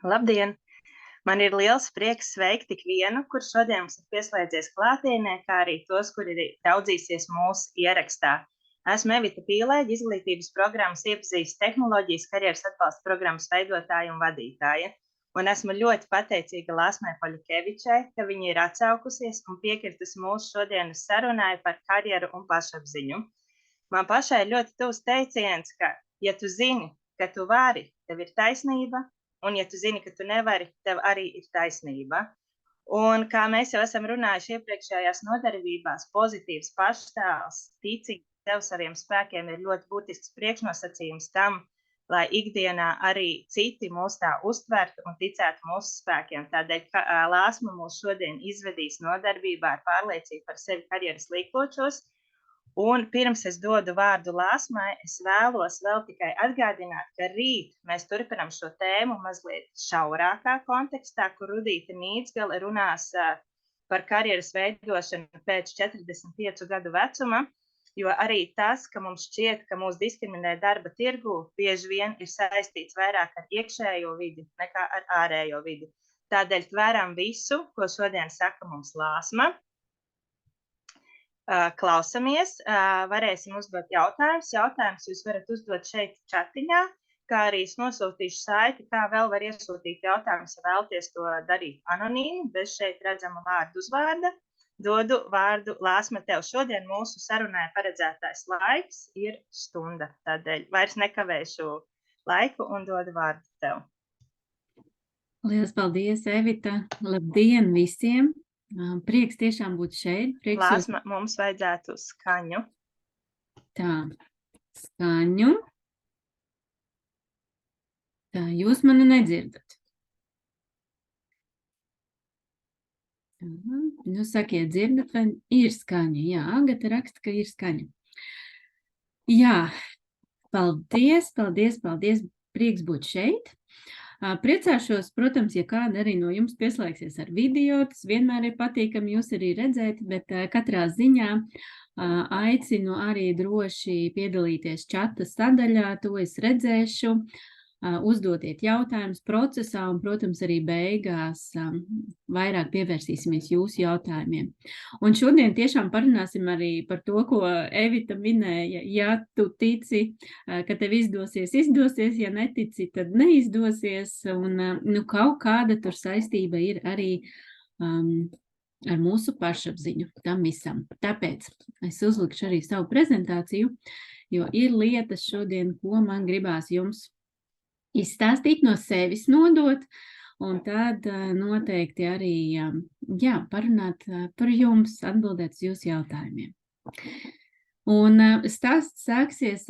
Labdien! Man ir liels prieks sveikt ikvienu, kurš šodien mums ir pieslēdzies klātienē, kā arī tos, kuri raudzīsies mūsu ierakstā. Esmu Evita Pīlēģe, izglītības programmas iepazīstas tehnoloģijas karjeras atbalsta programmas veidotāja un vadītāja. Un esmu ļoti pateicīga Lāsmai Poļakevičai, ka viņa ir atsaukusies un piekritusi mūsu šodienas sarunai par karjeru un pašapziņu. Man pašai ir ļoti tuvs teiciens, ka, ja tu zini, ka tu vari, tev ir taisnība, un ja tu zini, ka tu nevari, tev arī ir taisnība. Un kā mēs jau esam runājuši iepriekšējās nodarbībās, pozitīvs paštēls, ticīgi sev saviem spēkiem ir ļoti būtisks priekšnosacījums tam, lai ikdienā arī citi mūs tā uztvertu un ticētu mūsu spēkiem. Tādēļ Lāsma mūs šodien izvedīs nodarbībā ar pārliecību par sevi karjeras līkločos. Un pirms es dodu vārdu Lāsmai, es vēlos vēl tikai atgādināt, ka rīt mēs turpinam šo tēmu mazliet šaurākā kontekstā, kur Rudīte Mīdzgale runās par karjeras veidošanu pēc 45 gadu vecuma, jo arī tas, ka mums šķiet, ka mūs diskriminē darba tirgu, bieži vien ir saistīts vairāk ar iekšējo vidi nekā ar ārējo vidi. Tādēļ tveram visu, ko šodien saka mums Lāsma. Klausamies, varēsim uzdot jautājumus. Jautājumus jūs varat uzdot šeit čatiņā, kā arī es nosūtīšu saiti, kā vēl var iesūtīt jautājumus, ja vēlaties to darīt anonīmi, bez šeit redzama vārdu uzvārda. Dodu vārdu Lāsma tev. Šodien mūsu sarunai paredzētais laiks ir stunda, tādēļ vairs nekavēšu laiku un dodu vārdu tev. Lielas paldies, Evita! Labdien visiem! Prieks tiešām būt šeit. Lāsma, mums vajadzētu skaņu. Tā, skaņu. Tā, jūs mani nedzirdat. Nu, sakiet, dzirdat, vai ir skaņa? Jā, Agata raksta, ka ir skaņa. Jā, paldies. Prieks būt šeit. Priecāšos, protams, ja kāda arī no jums pieslēgsies ar video, tas vienmēr ir patīkami jūs arī redzēt, bet katrā ziņā aicinu arī droši piedalīties čata sadaļā, to es redzēšu, uzdotiet jautājumus procesā un, protams, arī beigās vairāk pievērsīsimies jūsu jautājumiem. Un šodien tiešām parunāsim arī par to, ko Evita minēja. Ja tu tici, ka tev izdosies, ja netici, tad neizdosies. Un kaut kāda tur saistība ir arī ar mūsu pašapziņu tam visam. Tāpēc es uzlikšu arī savu prezentāciju, jo ir lietas šodien, ko man gribās jums izstāstīt no sevis nodot, un tad noteikti arī parunāt par jums, atbildēt uz jūsu jautājumiem. Un stāsts sāksies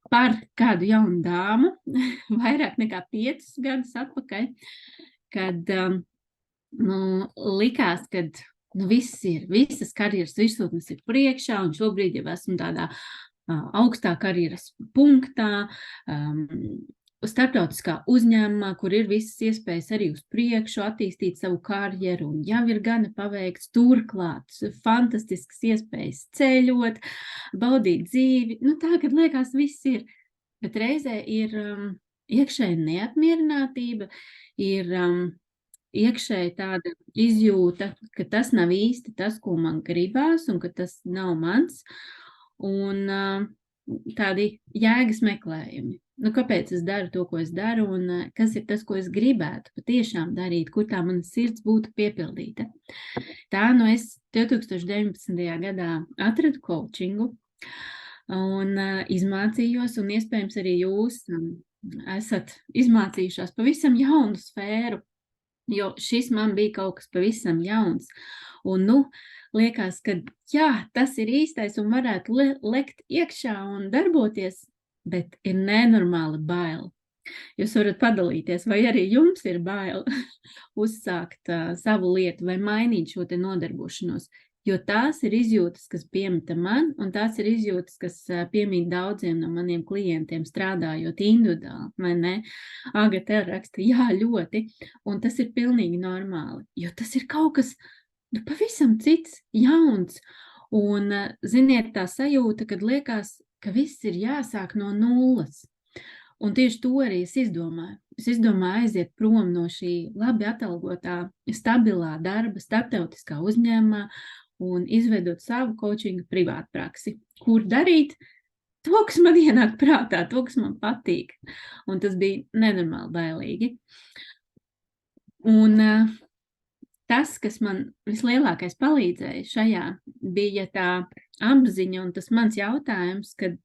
par kādu jaunu dāmu, vairāk nekā 5 gadus atpakaļ, kad likās, kad visas karjeras virsotnes ir priekšā, un šobrīd jau esmu tādā augstā karjeras punktā, starptautiskā uzņēmumā, kur ir visas iespējas arī uz priekšu attīstīt savu karjeru, un jau ir gana paveikts, turklāt fantastiskas iespējas ceļot, baudīt dzīvi. Tā, kad liekas, viss ir. Bet reizē ir iekšēja neapmierinātība, ir iekšēja tāda izjūta, ka tas nav īsti tas, ko man gribās, un ka tas nav mans, un tādi jēgas meklējumi. Kāpēc es daru to, ko es daru, un kas ir tas, ko es gribētu patiešām darīt, kur tā mana sirds būtu piepildīta. Tā, es 2019. gadā atradu coachingu un izmācījos, un iespējams arī jūs esat izmācījušās pavisam jaunu sfēru, jo šis man bija kaut kas pavisam jauns. Un, liekas, ka jā, tas ir īstais un varētu lekt iekšā un darboties, bet ir nenormāli bail. Jūs varat padalīties, vai arī jums ir bail uzsākt savu lietu vai mainīt šo te nodarbošanos, jo tās ir izjūtas, kas piemita man, un tās ir izjūtas, kas piemīt daudziem no maniem klientiem strādājot individuāli, vai ne? Agata raksta, jā, ļoti, un tas ir pilnīgi normāli, jo tas ir kaut kas pavisam cits, jauns, un ziniet, tā sajūta, kad liekas, ka viss ir jāsāk no nulles. Un tieši to arī es izdomāju. Es izdomāju aiziet prom no šī labi atalgotā, stabilā darba, starptautiskā uzņēmumā un izveidot savu coachinga privātpraksi, kur darīt to, kas man ienāk prātā, to, kas man patīk. Un tas bija nenormāli bailīgi. Un tas, kas man vislielākais palīdzēja šajā, bija tā apziņa un tas mans jautājums, kad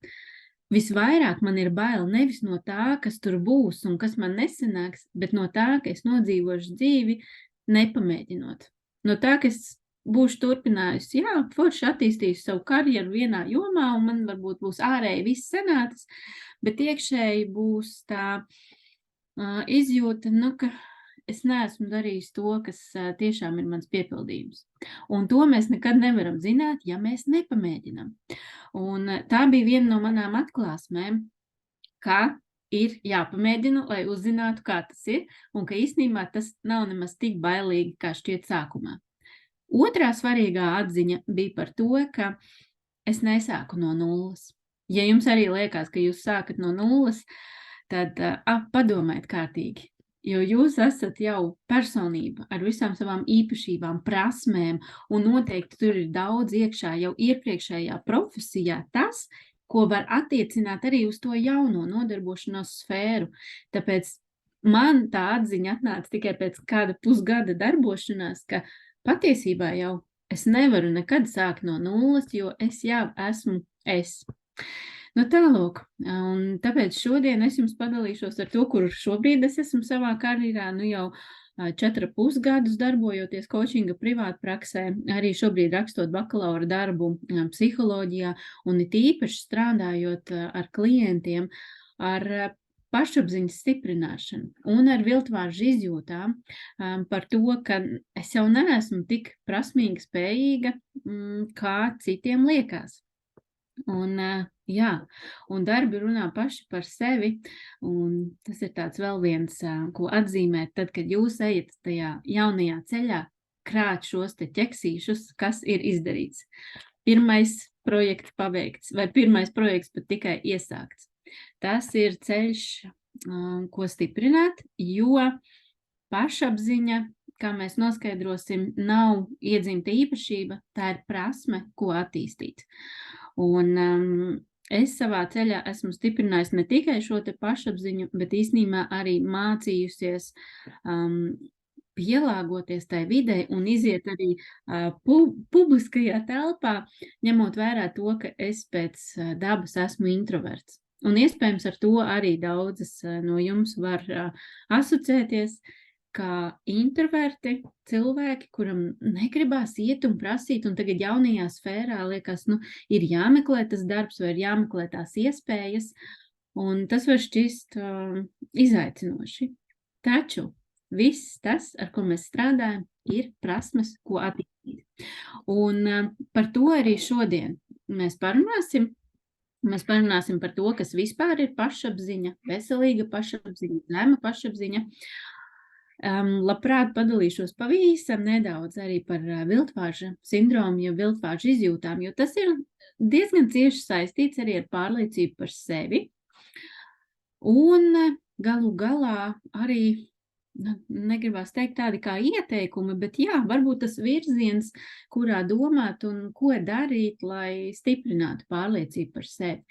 visvairāk man ir bail nevis no tā, kas tur būs un kas man nesanāks, bet no tā, ka es nodzīvošu dzīvi nepamēģinot. No tā, ka es būšu turpinājusi, forši attīstījusi savu karjeru vienā jomā un man varbūt būs ārēji viss sanācis, bet iekšēji būs tā izjūta, ka es neesmu darījis to, kas tiešām ir mans piepildījums. Un to mēs nekad nevaram zināt, ja mēs nepamēģinam. Un tā bija viena no manām atklāsmēm, ka ir jāpamēģina, lai uzzinātu, kā tas ir, un ka īstenībā tas nav nemaz tik bailīgi, kā šķiet sākumā. Otrā svarīgā atziņa bija par to, ka es nesāku no nulles. Ja jums arī liekas, ka jūs sākat no nulles, tad padomājiet kārtīgi. Jo jūs esat jau personība ar visām savām īpašībām, prasmēm, un noteikti tur ir daudz iekšā jau iepriekšējā profesijā tas, ko var attiecināt arī uz to jauno nodarbošanos sfēru. Tāpēc man tā atziņa atnāca tikai pēc kāda pusgada darbošanās, ka patiesībā jau es nevaru nekad sākt no nulles, jo es jau esmu es. Tālūk, un tāpēc šodien es jums padalīšos ar to, kur šobrīd es esmu savā karjerā, jau 4,5 gadus darbojoties coachinga privātpraksē, arī šobrīd rakstot bakalaura darbu psiholoģijā un it īpaši strādājot ar klientiem ar pašapziņas stiprināšanu un ar viltvāržu izjūtām par to, ka es jau neesmu tik prasmīga, spējīga, kā citiem liekas. Un darbi runā paši par sevi, un tas ir tāds vēl viens, ko atzīmēt tad, kad jūs ejat tajā jaunajā ceļā, krāt šos te ķeksīšus, kas ir izdarīts. Pirmais projekts paveikts, vai pirmais projekts pat tikai iesākts. Tas ir ceļš, ko stiprināt, jo pašapziņa, kā mēs noskaidrosim, nav iedzimta īpašība, tā ir prasme, ko attīstīt. Un es savā ceļā esmu stiprinājusi ne tikai šo te pašapziņu, bet īstenībā arī mācījusies pielāgoties tai videi un iziet arī publiskajā telpā, ņemot vērā to, ka es pēc dabas esmu introverts. Un iespējams ar to arī daudzas no jums var asociēties, kā introverti cilvēki, kuram negribās iet un prasīt, un tagad jaunajā sfērā liekas, ir jāmeklē tas darbs vai ir jāmeklē tās iespējas, un tas var šķist izaicinoši. Taču viss tas, ar ko mēs strādājam, ir prasmes, ko attīstīt. Un par to arī šodien mēs parunāsim. Mēs parunāsim par to, kas vispār ir pašapziņa, veselīga pašapziņa, zema pašapziņa. Labprāt padalīšos pavisam nedaudz arī par viltvārža sindromu, jo viltvārža izjūtām, jo tas ir diezgan cieši saistīts arī ar pārliecību par sevi. Un galu galā arī, negribās teikt tādi kā ieteikumi, bet varbūt tas virziens, kurā domāt un ko darīt, lai stiprinātu pārliecību par sevi.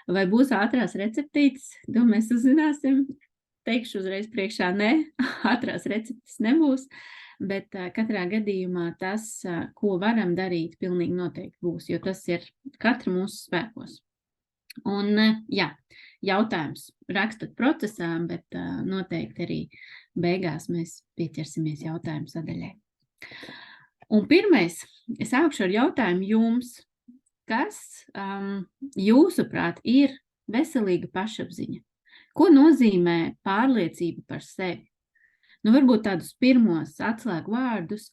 Vai būs ātrās receptītes, to mēs uzzināsim. Teikšu uzreiz priekšā, ātrās receptes nebūs, bet katrā gadījumā tas, ko varam darīt, pilnīgi noteikti būs, jo tas ir katra mūsu spēkos. Un jautājums rakstat procesā, bet noteikti arī beigās mēs pieķersimies jautājumu sadaļai. Un pirmais, es sākšu ar jautājumu jums, kas jūsuprāt ir veselīga pašapziņa? Ko nozīmē pārliecība par sevi? Varbūt tādus pirmos atslēgu vārdus,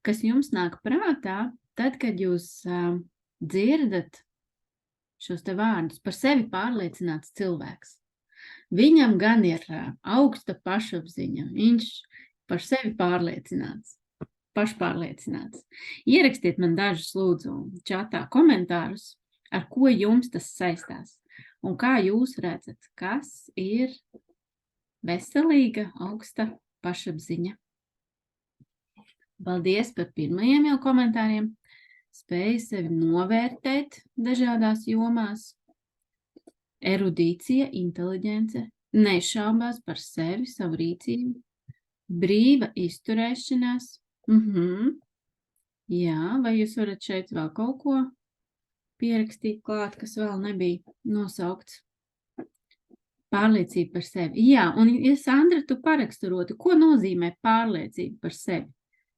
kas jums nāk prātā, tad, kad jūs dzirdat šos te vārdus par sevi pārliecināts cilvēks. Viņam gan ir augsta pašapziņa, viņš par sevi pārliecināts, pašpārliecināts. Ierakstiet man dažus lūdzu čatā komentārus, ar ko jums tas saistās. Un kā jūs redzat, kas ir veselīga, augsta pašapziņa? Paldies par pirmajiem jau komentāriem. Spēja sevi novērtēt dažādās jomās. Erudīcija, inteliģence, nešaubās par sevi, savu rīcību. Brīva izturēšanās. Jā, vai jūs varat šeit vēl kaut ko pierakstīt klāt, kas vēl nebija nosaukts? Pārliecība par sevi. Jā, un ja Sandra, tu paraksturotu, ko nozīmē pārliecība par sevi?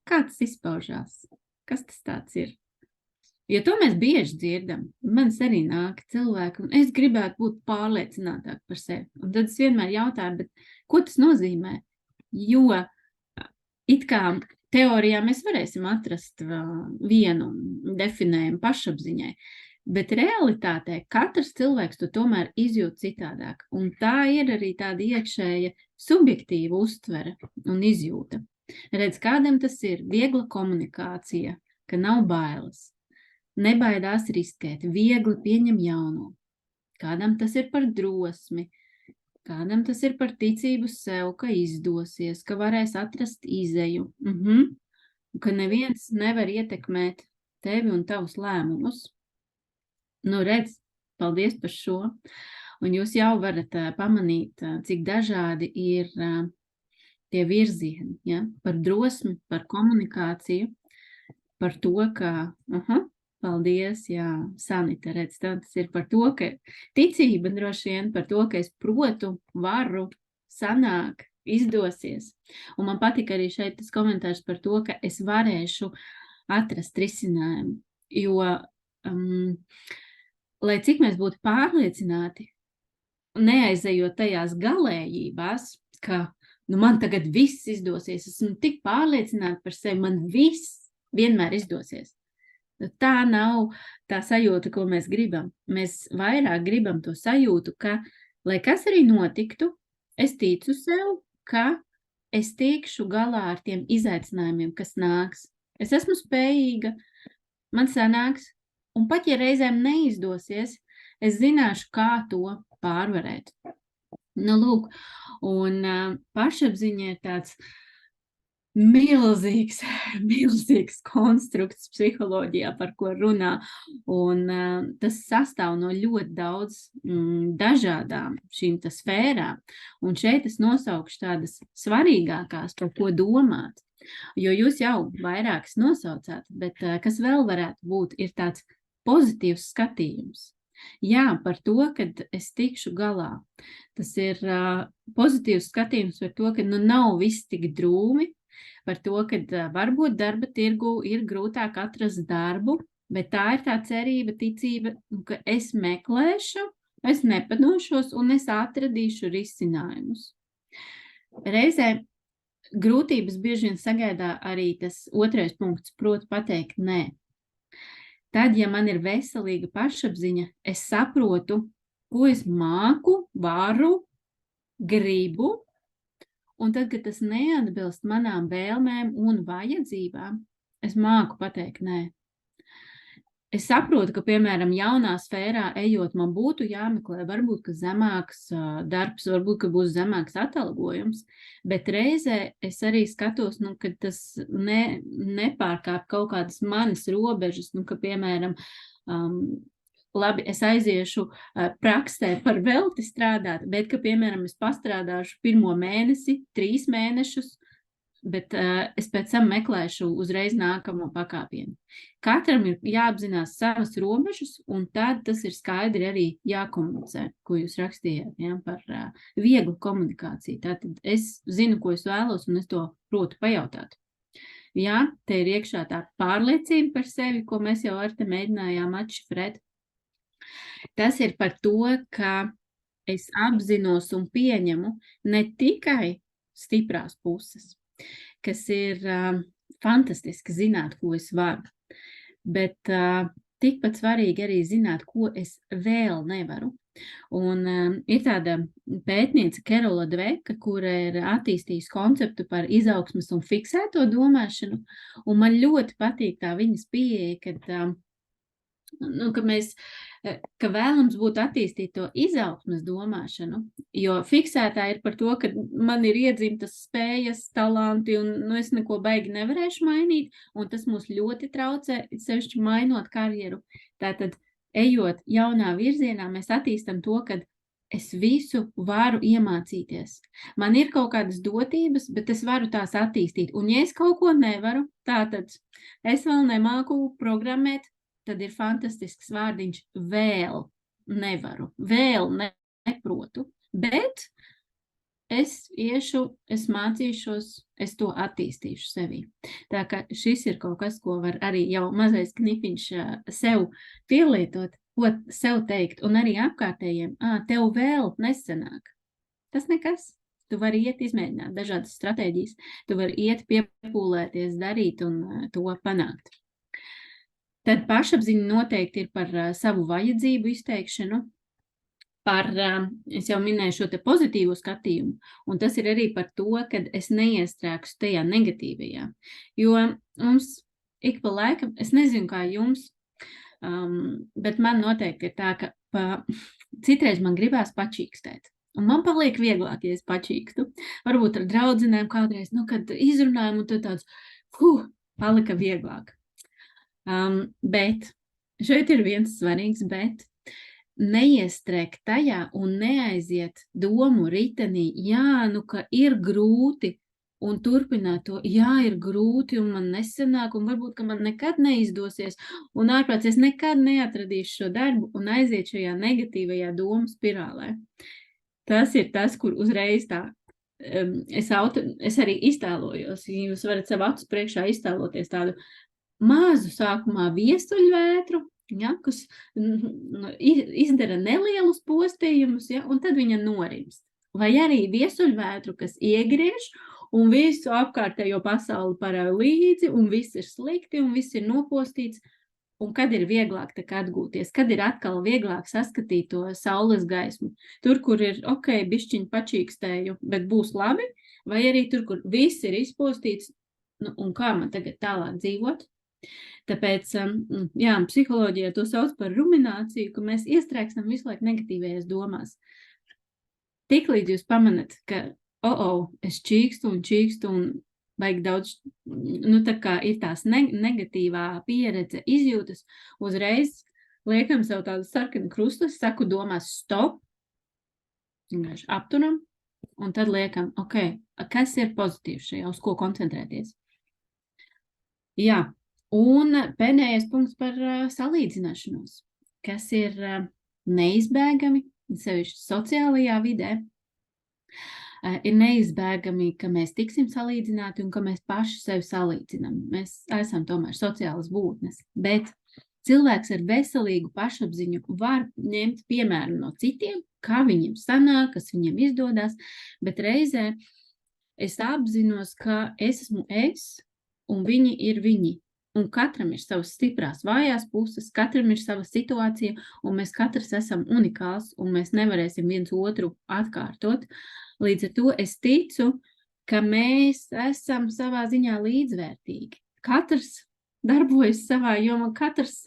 Kā tas izpaužās? Kas tas tāds ir? Jo to mēs bieži dzirdam. Man arī nāk cilvēki, un es gribētu būt pārliecinātāk par sevi. Un tad es vienmēr jautāju, bet ko tas nozīmē? Jo it kā teorijā mēs varēsim atrast vienu definējumu pašapziņai, bet realitātē katrs cilvēks to tomēr izjūt citādāk. Un tā ir arī tāda iekšēja subjektīva uztvere un izjūta. Redz, kādam tas ir viegla komunikācija, ka nav bailes, nebaidās riskēt, viegli pieņem jauno. Kādam tas ir par drosmi, kādam tas ir par ticību sev, ka izdosies, ka varēs atrast izeju, ka neviens nevar ietekmēt tevi un tavus lēmumus. Nu, redz, paldies par šo. Un jūs jau varat pamanīt, cik dažādi ir tie virzieni, ja? Par drosmi, par komunikāciju, par to, ka, paldies, jā, Sanita, redz, tas ir par to, ka ticība droši vien par to, ka es protu, varu, sanāk, izdosies. Un man patika arī šeit tas komentārs par to, ka es varēšu atrast risinājumu, jo, lai cik mēs būtu pārliecināti, neaizejot tajās galējībās, ka, man tagad viss izdosies, esmu tik pārliecināta par sevi, man viss vienmēr izdosies. Tā nav tā sajūta, ko mēs gribam. Mēs vairāk gribam to sajūtu, ka, lai kas arī notiktu, es ticu sev, ka es tikšu galā ar tiem izaicinājumiem, kas nāks. Es esmu spējīga, man sanāks, un pat ja reizēm neizdosies, es zināšu, kā to pārvarēt. Nu, lūk, un pašapziņa ir tāds milzīgs konstrukts psiholoģijā, par ko runā, un tas sastāv no ļoti daudz dažādām šīm sfērām, un šeit es nosaukšu tādas svarīgākās, par ko domāt, jo jūs jau vairākas nosaucāt, bet kas vēl varētu būt, ir tāds pozitīvs skatījums. Jā, par to, kad es tikšu galā. Tas ir pozitīvs skatījums par to, ka nav viss tik drūmi, par to, ka varbūt darba tirgu ir grūtāk atrast darbu, bet tā ir tā cerība, ticība, ka es meklēšu, es nepadošos un es atradīšu risinājumus. Reizē grūtības bieži vien sagaidā arī tas otrais punkts, proti pateikt nē. Tad, ja man ir veselīga pašapziņa, es saprotu, ko es māku, varu, gribu, un tad, kad tas neatbilst manām vēlmēm un vajadzībām, es māku pateikt nē. Es saprotu, ka, piemēram, jaunā sfērā ejot, man būtu jāmeklē varbūt, ka zemāks darbs, varbūt, ka būs zemāks atalgojums, bet reizē es arī skatos, ka tas nepārkāp kaut kādas manas robežas, ka, piemēram, labi, es aiziešu praksē par velti strādāt, bet, ka, piemēram, es pastrādāšu 1. mēnesi, 3 mēnešus, bet es pēc tam meklēšu uzreiz nākamo pakāpienu. Katram ir jāapzinās savas robežas, un tad tas ir skaidri arī jākomunicē, ko jūs rakstījāt, ja, par vieglu komunikāciju. Tātad es zinu, ko es vēlos, un es to protu pajautāt. Jā, te ir iekšā tā pārliecība par sevi, ko mēs jau ar te mēģinājām atšifrēt. Tas ir par to, ka es apzinos un pieņemu ne tikai stiprās puses, kas ir fantastiski zināt, ko es varu, bet tikpat svarīgi arī zināt, ko es vēl nevaru. Un ir tāda pētniece Kerola Dveka, kura ir attīstījusi konceptu par izaugsmes un fiksēto domāšanu, un man ļoti patīk tā viņas pieeja, kad ka vēlams būtu attīstīt to izaugsmes domāšanu, jo fiksētā ir par to, ka man ir iedzimtas spējas, talanti un es neko baigi nevarēšu mainīt, un tas mūs ļoti traucē, sevišķi mainot karjeru. Tātad, ejot jaunā virzienā, mēs attīstam to, ka es visu varu iemācīties. Man ir kaut kādas dotības, bet es varu tās attīstīt. Un ja es kaut ko nevaru, tātad es vēl nemāku programmēt, tad ir fantastisks vārdiņš vēl nevaru, vēl neprotu, bet es mācīšos, es to attīstīšu sevī. Tā ka šis ir kaut kas, ko var arī jau mazais knipiņš sev pielietot, ko sev teikt, un arī apkārtējiem, tev vēl nesanāk. Tas nekas. Tu vari iet izmēģināt dažādas stratēģijas, tu vari iet piepūlēties, darīt un to panākt. Tad pašapziņa noteikti ir par savu vajadzību izteikšanu, es jau minēju šo te pozitīvo skatījumu, un tas ir arī par to, kad es neiestrēgstu tajā negatīvajā. Jo mums ik pa laikam, es nezinu kā jums, bet man noteikti ir tā, ka citreiz man gribās pačīkstēt. Un man paliek vieglāk, ja es pačīkstu. Varbūt ar draudzenēm kādreiz, kad izrunājam, un tad tāds, palika vieglāk. Bet šeit ir viens svarīgs bet. Neiestrēgt tajā un neaiziet domu ritenī, ka ir grūti, un turpināt to, ir grūti, un man nesanāk, un varbūt, ka man nekad neizdosies, un ārprāts es nekad neatradīšu šo darbu, un aiziet šajā negatīvajā domu spirālē. Tas ir tas, kur uzreiz tā, es arī iztēlojos, jūs varat savu acu priekšā iztēloties tādu mazu sākumā viesuļvētru, kas izdara nelielus postījumus, un tad viņa norimst. Vai arī viesuļvētru, kas iegriež un visu apkārtējo pasauli parāda līdzi, un viss ir slikti, un viss ir nopostīts, un kad ir vieglāk atgūties, kad ir atkal vieglāk saskatīt to saules gaismu. Tur, kur ir, bišķiņ pačīkstēju, bet būs labi, vai arī tur, kur viss ir izpostīts, un kā man tagad tālāk dzīvot? Tāpēc, psiholoģijā to sauc par rumināciju, ka mēs iestrēgstam visu laiku negatīvajās domās. Tiklīdz jūs pamanat, ka, es čīkstu un vajag daudz, tā kā ir tās negatīvā pieredze izjūtas, uzreiz liekam sev tādu sarkanu krustu, saku domās stop, vienkārši apturam, un tad liekam, kas ir pozitīvs šajā, uz ko koncentrēties. Un pēdējais punkts par salīdzināšanos, kas ir neizbēgami, sevišķi sociālajā vidē. Ir neizbēgami, ka mēs tiksim salīdzināti un ka mēs paši sevi salīdzinām. Mēs esam tomēr sociālas būtnes, bet cilvēks ar veselīgu pašapziņu var ņemt piemēru no citiem, kā viņiem sanāk, kas viņiem izdodas, bet reizē es apzinos, ka es esmu es un viņi ir viņi. Un katram ir savas stiprās vājās puses, katram ir sava situācija, un mēs katrs esam unikāls, un mēs nevarēsim viens otru atkārtot. Līdz ar to es ticu, ka mēs esam savā ziņā līdzvērtīgi. Katrs darbojas savā jomā, katrs,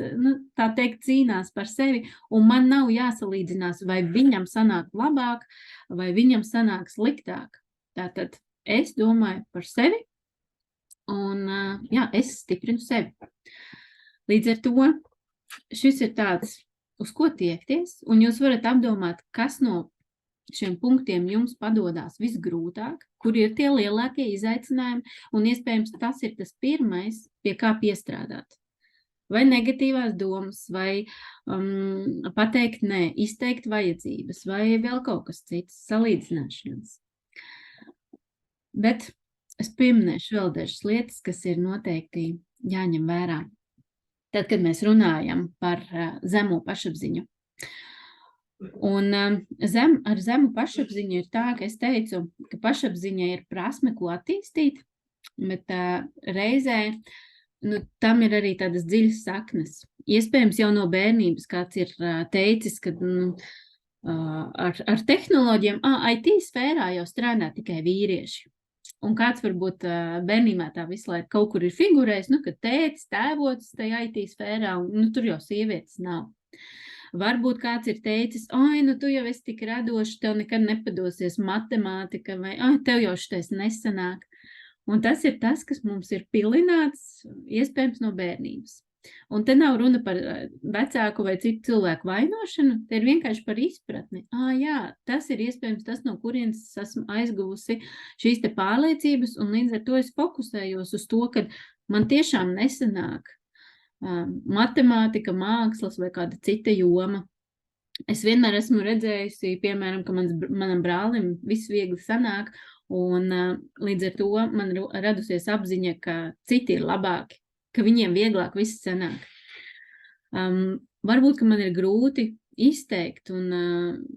tā teikt, cīnās par sevi, un man nav jāsalīdzinās, vai viņam sanāk labāk, vai viņam sanāk sliktāk. Tātad es domāju par sevi, un es stiprinu sevi. Līdz ar to šis ir tāds, uz ko tiekties, un jūs varat apdomāt, kas no šiem punktiem jums padodās visgrūtāk, kur ir tie lielākie izaicinājumi, un iespējams tas ir tas pirmais, pie kā piestrādāt. Vai negatīvās domas, vai pateikt nē, izteikt vajadzības, vai vēl kaut kas cits, salīdzināšanas. Bet es pieminēšu vēl dažas lietas, kas ir noteikti jāņem vērā. Tad, kad mēs runājam par zemo pašapziņu. Un ar zemu pašapziņu ir tā, ka es teicu, ka pašapziņa ir prasme, ko attīstīt, bet reizē tam ir arī tādas dziļas saknes. Iespējams jau no bērnības kāds ir teicis, ka ar tehnoloģiem IT sfērā jau strādā tikai vīrieši. un kāds varbūt bērnībā tā visu laiku kaut kur ir figurējis, nu, ka tētis, tēvots tajā IT sfērā, un nu, tur jau sievietes nav. Varbūt kāds ir teicis, oi, nu tu jau esi tik radoši, tev nekad nepadosies matemātika, vai tev jau šitais nesanāk. Un tas ir tas, kas mums ir pilināts, iespējams, no bērnības. Un te nav runa par vecāku vai citu cilvēku vainošanu, te ir vienkārši par izpratni. Jā, tas ir iespējams tas, no kurienes esmu aizguvusi šīs te pārliecības, un līdz ar to es fokusējos uz to, ka man tiešām nesanāk matemātika, mākslas vai kāda cita joma. Es vienmēr esmu redzējusi, piemēram, ka manam brālim viss viegli sanāk, un līdz ar to man radusies apziņa, ka citi ir labāki, ka viņiem vieglāk viss sanāk. Varbūt, ka man ir grūti izteikt, un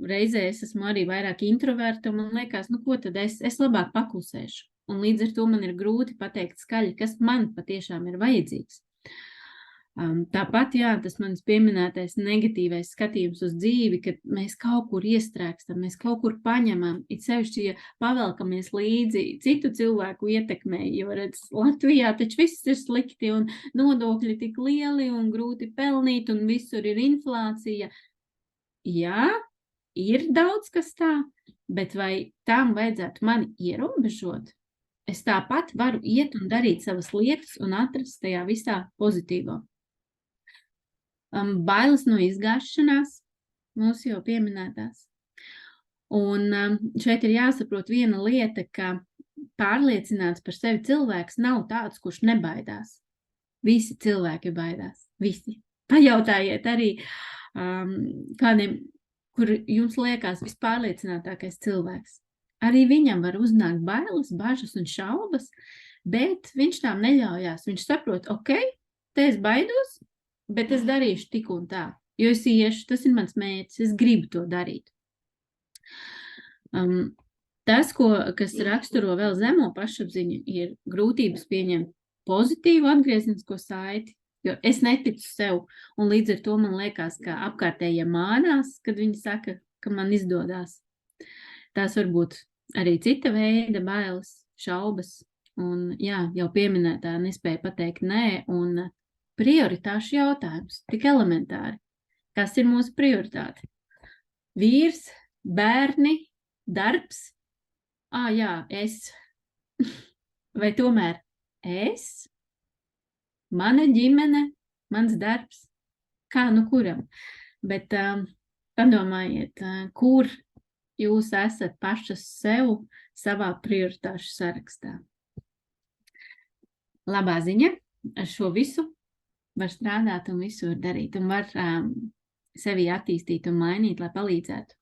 reizē es esmu arī vairāk introverta, un man liekas, nu ko tad es labāk paklusēšu. Un līdz ar to man ir grūti pateikt skaļi, kas man patiešām ir vajadzīgs. Tāpat, jā, tas manis pieminētais negatīvais skatījums uz dzīvi, kad mēs kaut kur iestrēgstam, mēs kaut kur paņemam, it sevišķi, ja pavelkamies līdzi citu cilvēku ietekmē, jo, redz, Latvijā taču viss ir slikti un nodokļi tik lieli un grūti pelnīt un visur ir inflācija. Jā, ir daudz kas tā, bet vai tam vajadzētu mani ierobežot? Es tāpat varu iet un darīt savas lietas un atrast tajā visā pozitīvo. Bailes no izgāšanās, mūsu jau pieminētās. Un šeit ir jāsaprot viena lieta, ka pārliecināts par sevi cilvēks nav tāds, kurš nebaidās. Visi cilvēki baidās, visi. Pajautājiet arī kādiem, kur jums liekas vispārliecinātākais cilvēks. Arī viņam var uznākt bailes, bažas un šaubas, bet viņš tām neļaujās. Viņš saprot, ok, te es baidos, bet es darīšu tik un tā, jo es iešu, tas ir mans mērķis, es gribu to darīt. Tas, kas raksturo vēl zemo pašapziņu, ir grūtības pieņemt pozitīvu atgrieznisko saiti, jo es neticu sev, un līdz ar to man liekas, ka apkārtējie mānās, kad viņi saka, ka man izdodās. Tās var būt arī cita veida bailes, šaubas, un jā, jau pieminētā nespēja pateikt nē, un prioritāšu jautājums, tik elementāri. Kas ir mūsu prioritāte? Vīrs, bērni, darbs? Jā, es. Vai tomēr es? Mana ģimene, mans darbs? Kā nu kuram? Bet padomājiet, kur jūs esat pašas sev savā prioritāšu sarakstā. Labā ziņa, ar šo visu var strādāt un visu var darīt, un var sevi attīstīt un mainīt, lai palīdzētu.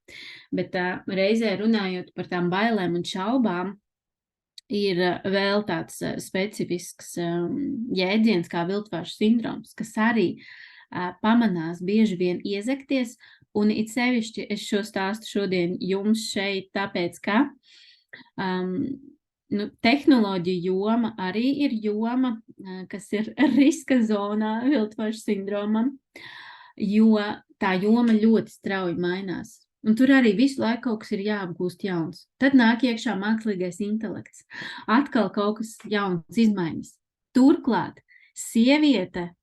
Bet reizē runājot par tām bailēm un šaubām, ir vēl tāds specifisks jēdziens kā viltvāršu sindroms, kas arī pamanās bieži vien iezekties, un it sevišķi es šo stāstu šodien jums šeit, tāpēc, ka tehnoloģija joma arī ir joma, kas ir riska zonā viltvāršu sindromam, jo tā joma ļoti strauji mainās. Un tur arī visu laiku kaut kas ir jāapgūst jauns. Tad nāk iekšā mākslīgais intelekts. Atkal kaut kas jauns izmaiņas. Turklāt, sieviete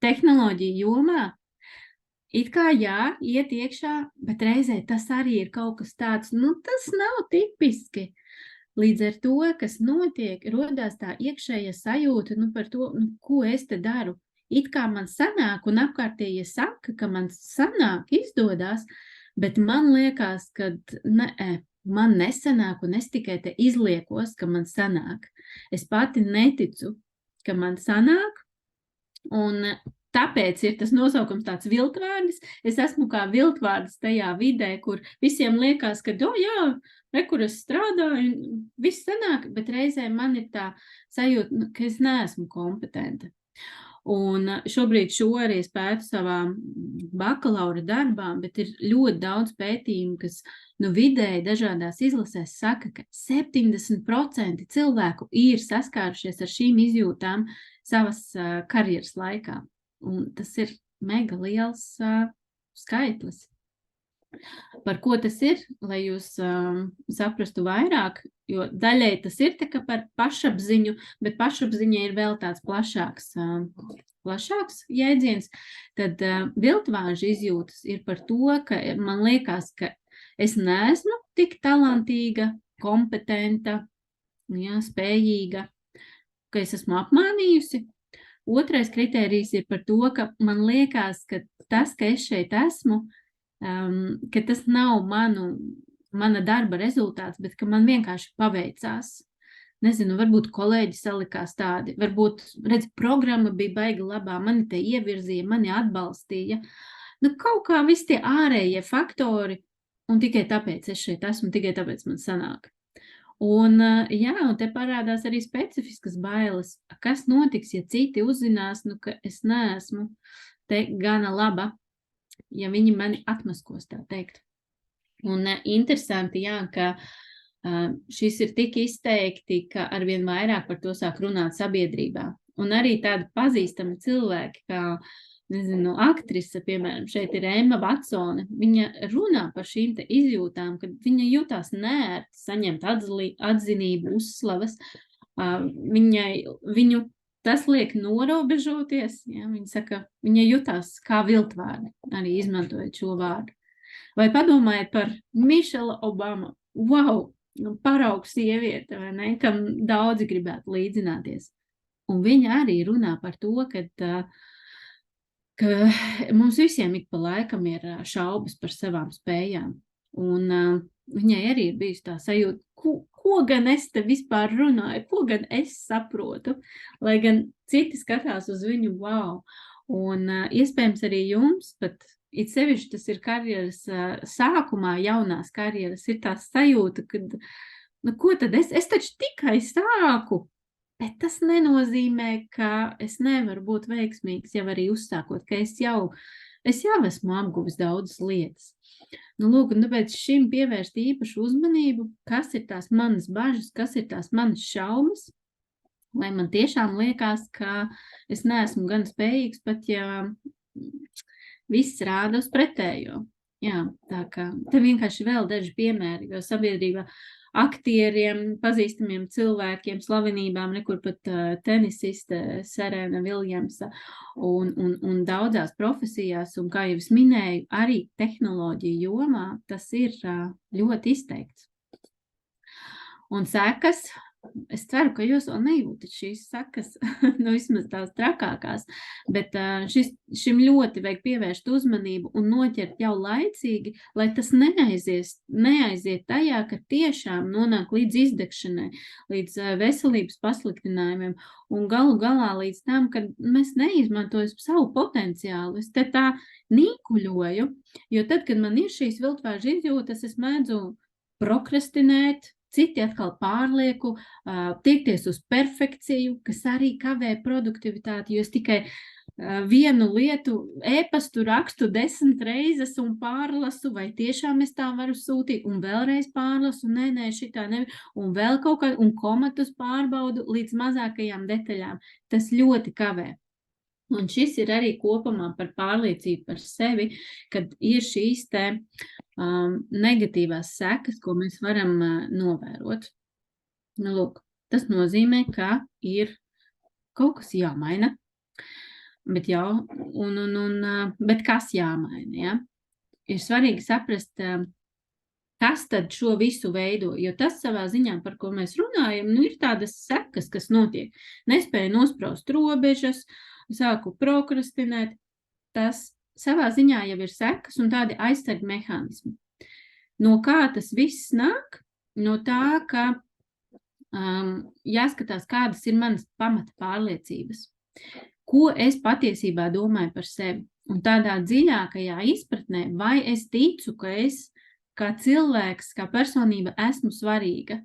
tehnoloģija jomā it kā jā, iet iekšā, bet reizē tas arī ir kaut kas tāds, tas nav tipiski. Līdz ar to, kas notiek, rodās tā iekšējā sajūta par to, ko es te daru. It kā man sanāk, un apkārtējie saka, ka man sanāk, izdodās, bet man liekas, ka man nesanāk, un es tikai te izliekos, ka man sanāk. Es pati neticu, ka man sanāk, un tāpēc ir tas nosaukums tāds viltvārdis. Es esmu kā viltvārdis tajā vidē, kur visiem liekas, ka, jā, kur es strādāju, viss sanāk, bet reizē man ir tā sajūta, ka es neesmu kompetenta. Un šobrīd šo arī es pētu savā bakalaura darbā, bet ir ļoti daudz pētījumu, kas vidēji dažādās izlasēs saka, ka 70% cilvēku ir saskārušies ar šīm izjūtām savas karjeras laikā. Un tas ir mega liels skaitlis. Par ko tas ir, lai jūs saprastu vairāk, jo daļai tas ir tā kā par pašapziņu, bet pašapziņa ir vēl tāds plašāks jēdziens, tad viltvāžu izjūtas ir par to, ka man liekas, ka es neesmu tik talantīga, kompetenta, ja, spējīga, ka es esmu apmānījusi. Otrais kritērijs ir par to, ka man liekas, ka tas, ka es šeit esmu, ka tas nav mana darba rezultāts, bet ka man vienkārši paveicās. Nezinu, varbūt kolēģi salikās tādi, varbūt, programma bija baigi labā, mani te ievirzīja, mani atbalstīja. Nu, kaut kā visi tie ārējie faktori, un tikai tāpēc es šeit esmu, tikai tāpēc man sanāk. Un te parādās arī specifiskas bailes. Kas notiks, ja citi uzzinās, ka es neesmu te gana laba, ja viņi mani atmaskos, tā teikt. Un interesanti, ka šis ir tik izteikti, ka arvien vairāk par to sāk runāt sabiedrībā. Un arī tādi pazīstami cilvēki, kā, aktrise, piemēram, šeit ir Emma Watsone, viņa runā par šīm te izjūtām, kad viņa jutās neērti saņemt atzinību, uzslavas. Viņu tas liek norobežoties, viņa saka, viņa jutās kā viltvārdi, arī izmantojot šo vārdu. Vai padomājiet par Mišela Obama? Wow, paraugs sieviete, vai ne, kam daudzi gribētu līdzināties. Un viņa arī runā par to, ka mums visiem ik pa laikam ir šaubas par savām spējām. Un viņai arī ir bijusi tā sajūta, ko gan es te vispār runāju, ko gan es saprotu, lai gan citi skatās uz viņu, wow. Un iespējams arī jums, pat it sevišķi tas ir karjeras sākumā, jaunās karjeras, ir tā sajūta, kad, ko tad es taču tikai sāku. Bet tas nenozīmē, ka es nevaru būt veiksmīgs, jau arī uzsākot, ka es jau esmu apguvis daudzas lietas. Lūk, un tāpēc šim pievērst īpašu uzmanību, kas ir tās manas bažas, kas ir tās manas šaumas, lai man tiešām liekas, ka es neesmu gan spējīgs, pat ja viss rāda uz pretējo. Jā, tā kā te vienkārši vēl daži piemēri, jo sabiedrībā aktieriem, pazīstamiem cilvēkiem, slavenībām, nekur pat tenisiste Serena Viljamsa un daudzās profesijās, un kā jau es minēju, arī tehnoloģiju jomā tas ir ļoti izteikts. Un sekas, es ceru, ka jūs vēl nejūtat šīs sekas, vismaz tās trakākās, bet šim ļoti vajag pievērst uzmanību un noķert jau laicīgi, lai tas neaiziet tajā, ka tiešām nonāk līdz izdegšanai, līdz veselības pasliktinājumiem un galu galā līdz tam, kad mēs neizmantojam savu potenciālu. Es te tā nīkuļoju, jo tad, kad man ir šīs viltvāžu izjūtas, es mēdzu prokrastinēt, citi atkal pārlieku, tiekties uz perfekciju, kas arī kavē produktivitāti, jo es tikai vienu lietu e-pastu rakstu 10 reizes un pārlasu, vai tiešām es tā varu sūtīt, un vēlreiz pārlasu, nē, šitā nevar, un vēl kaut kā, un komatus pārbaudu līdz mazākajām detaļām. Tas ļoti kavē. Un šis ir arī kopumā par pārliecību par sevi, kad ir šīs te negatīvās sekas, ko mēs varam novērot. Lūk, tas nozīmē, ka ir kaut kas jāmaina, bet kas jāmaina, ja? Ir svarīgi saprast, kas tad šo visu veido, jo tas savā ziņā, par ko mēs runājam, ir tādas sekas, kas notiek. Nespēja nospraust robežas, sāku prokrastinēt, tas savā ziņā jau ir sekas un tādi aizsarg mehānismi. No kā tas viss nāk? No tā, ka jāskatās, kādas ir manas pamata pārliecības. Ko es patiesībā domāju par sevi? Un tādā dziļākajā izpratnē, vai es ticu, ka es kā cilvēks, kā personība esmu svarīga,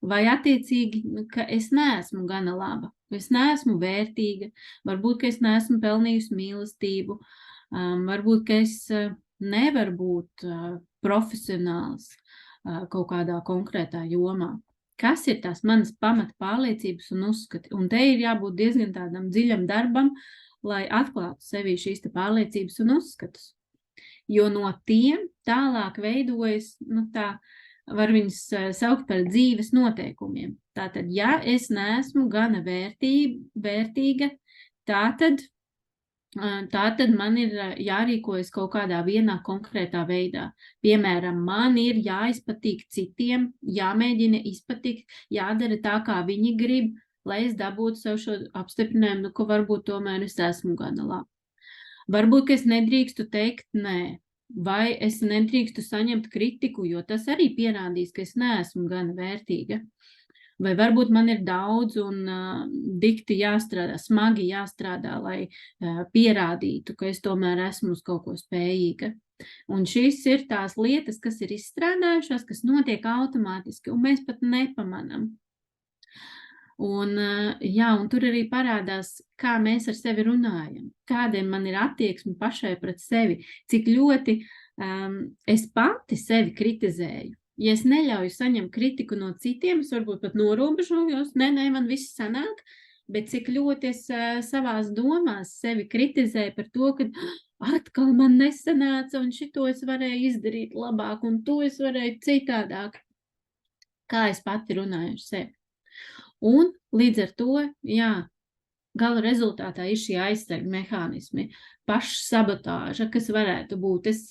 vai attiecīgi, ka es neesmu gana laba, ka es neesmu vērtīga, varbūt, ka es neesmu pelnījusi mīlestību, varbūt, ka es nevaru būt profesionāls kaut kādā konkrētā jomā. Kas ir tās manas pamata pārliecības un uzskati? Un te ir jābūt diezgan tādam dziļam darbam, lai atklātu sevī šīs te pārliecības un uzskatus. jo no tiem tālāk veidojas, nu tā, var viņus saukt par dzīves noteikumiem. Tātad, ja es neesmu gana vērtīga, tātad man ir jārīkojas kaut kādā vienā konkrētā veidā. Piemēram, man ir jāizpatīk citiem, jāmēģina izpatikt, jādara tā, kā viņi grib, lai es dabūtu sev šo apstiprinājumu, ka varbūt tomēr es esmu gana labi. Varbūt, ka es nedrīkstu teikt nē, vai es nedrīkstu saņemt kritiku, jo tas arī pierādīs, ka es neesmu gana vērtīga. Vai varbūt man ir daudz un dikti jāstrādā, smagi jāstrādā, lai pierādītu, ka es tomēr esmu uz kaut ko spējīga. Un šīs ir tās lietas, kas ir izstrādājušās, kas notiek automātiski, un mēs pat nepamanam. Un tur arī parādās, kā mēs ar sevi runājam, kādiem man ir attieksme pašai pret sevi, cik ļoti es pati sevi kritizēju. Ja es neļauju saņemt kritiku no citiem, es varbūt pat norobežojos, nē, man viss sanāk, bet cik ļoti es savās domās sevi kritizēju par to, ka atkal man nesanāca un šito es varēju izdarīt labāk un to es varēju citādāk. Kā es pati runāju ar sevi. Un līdz ar to, gala rezultātā ir šie aizsarga mehānismi, pašsabotāža, kas varētu būt. Es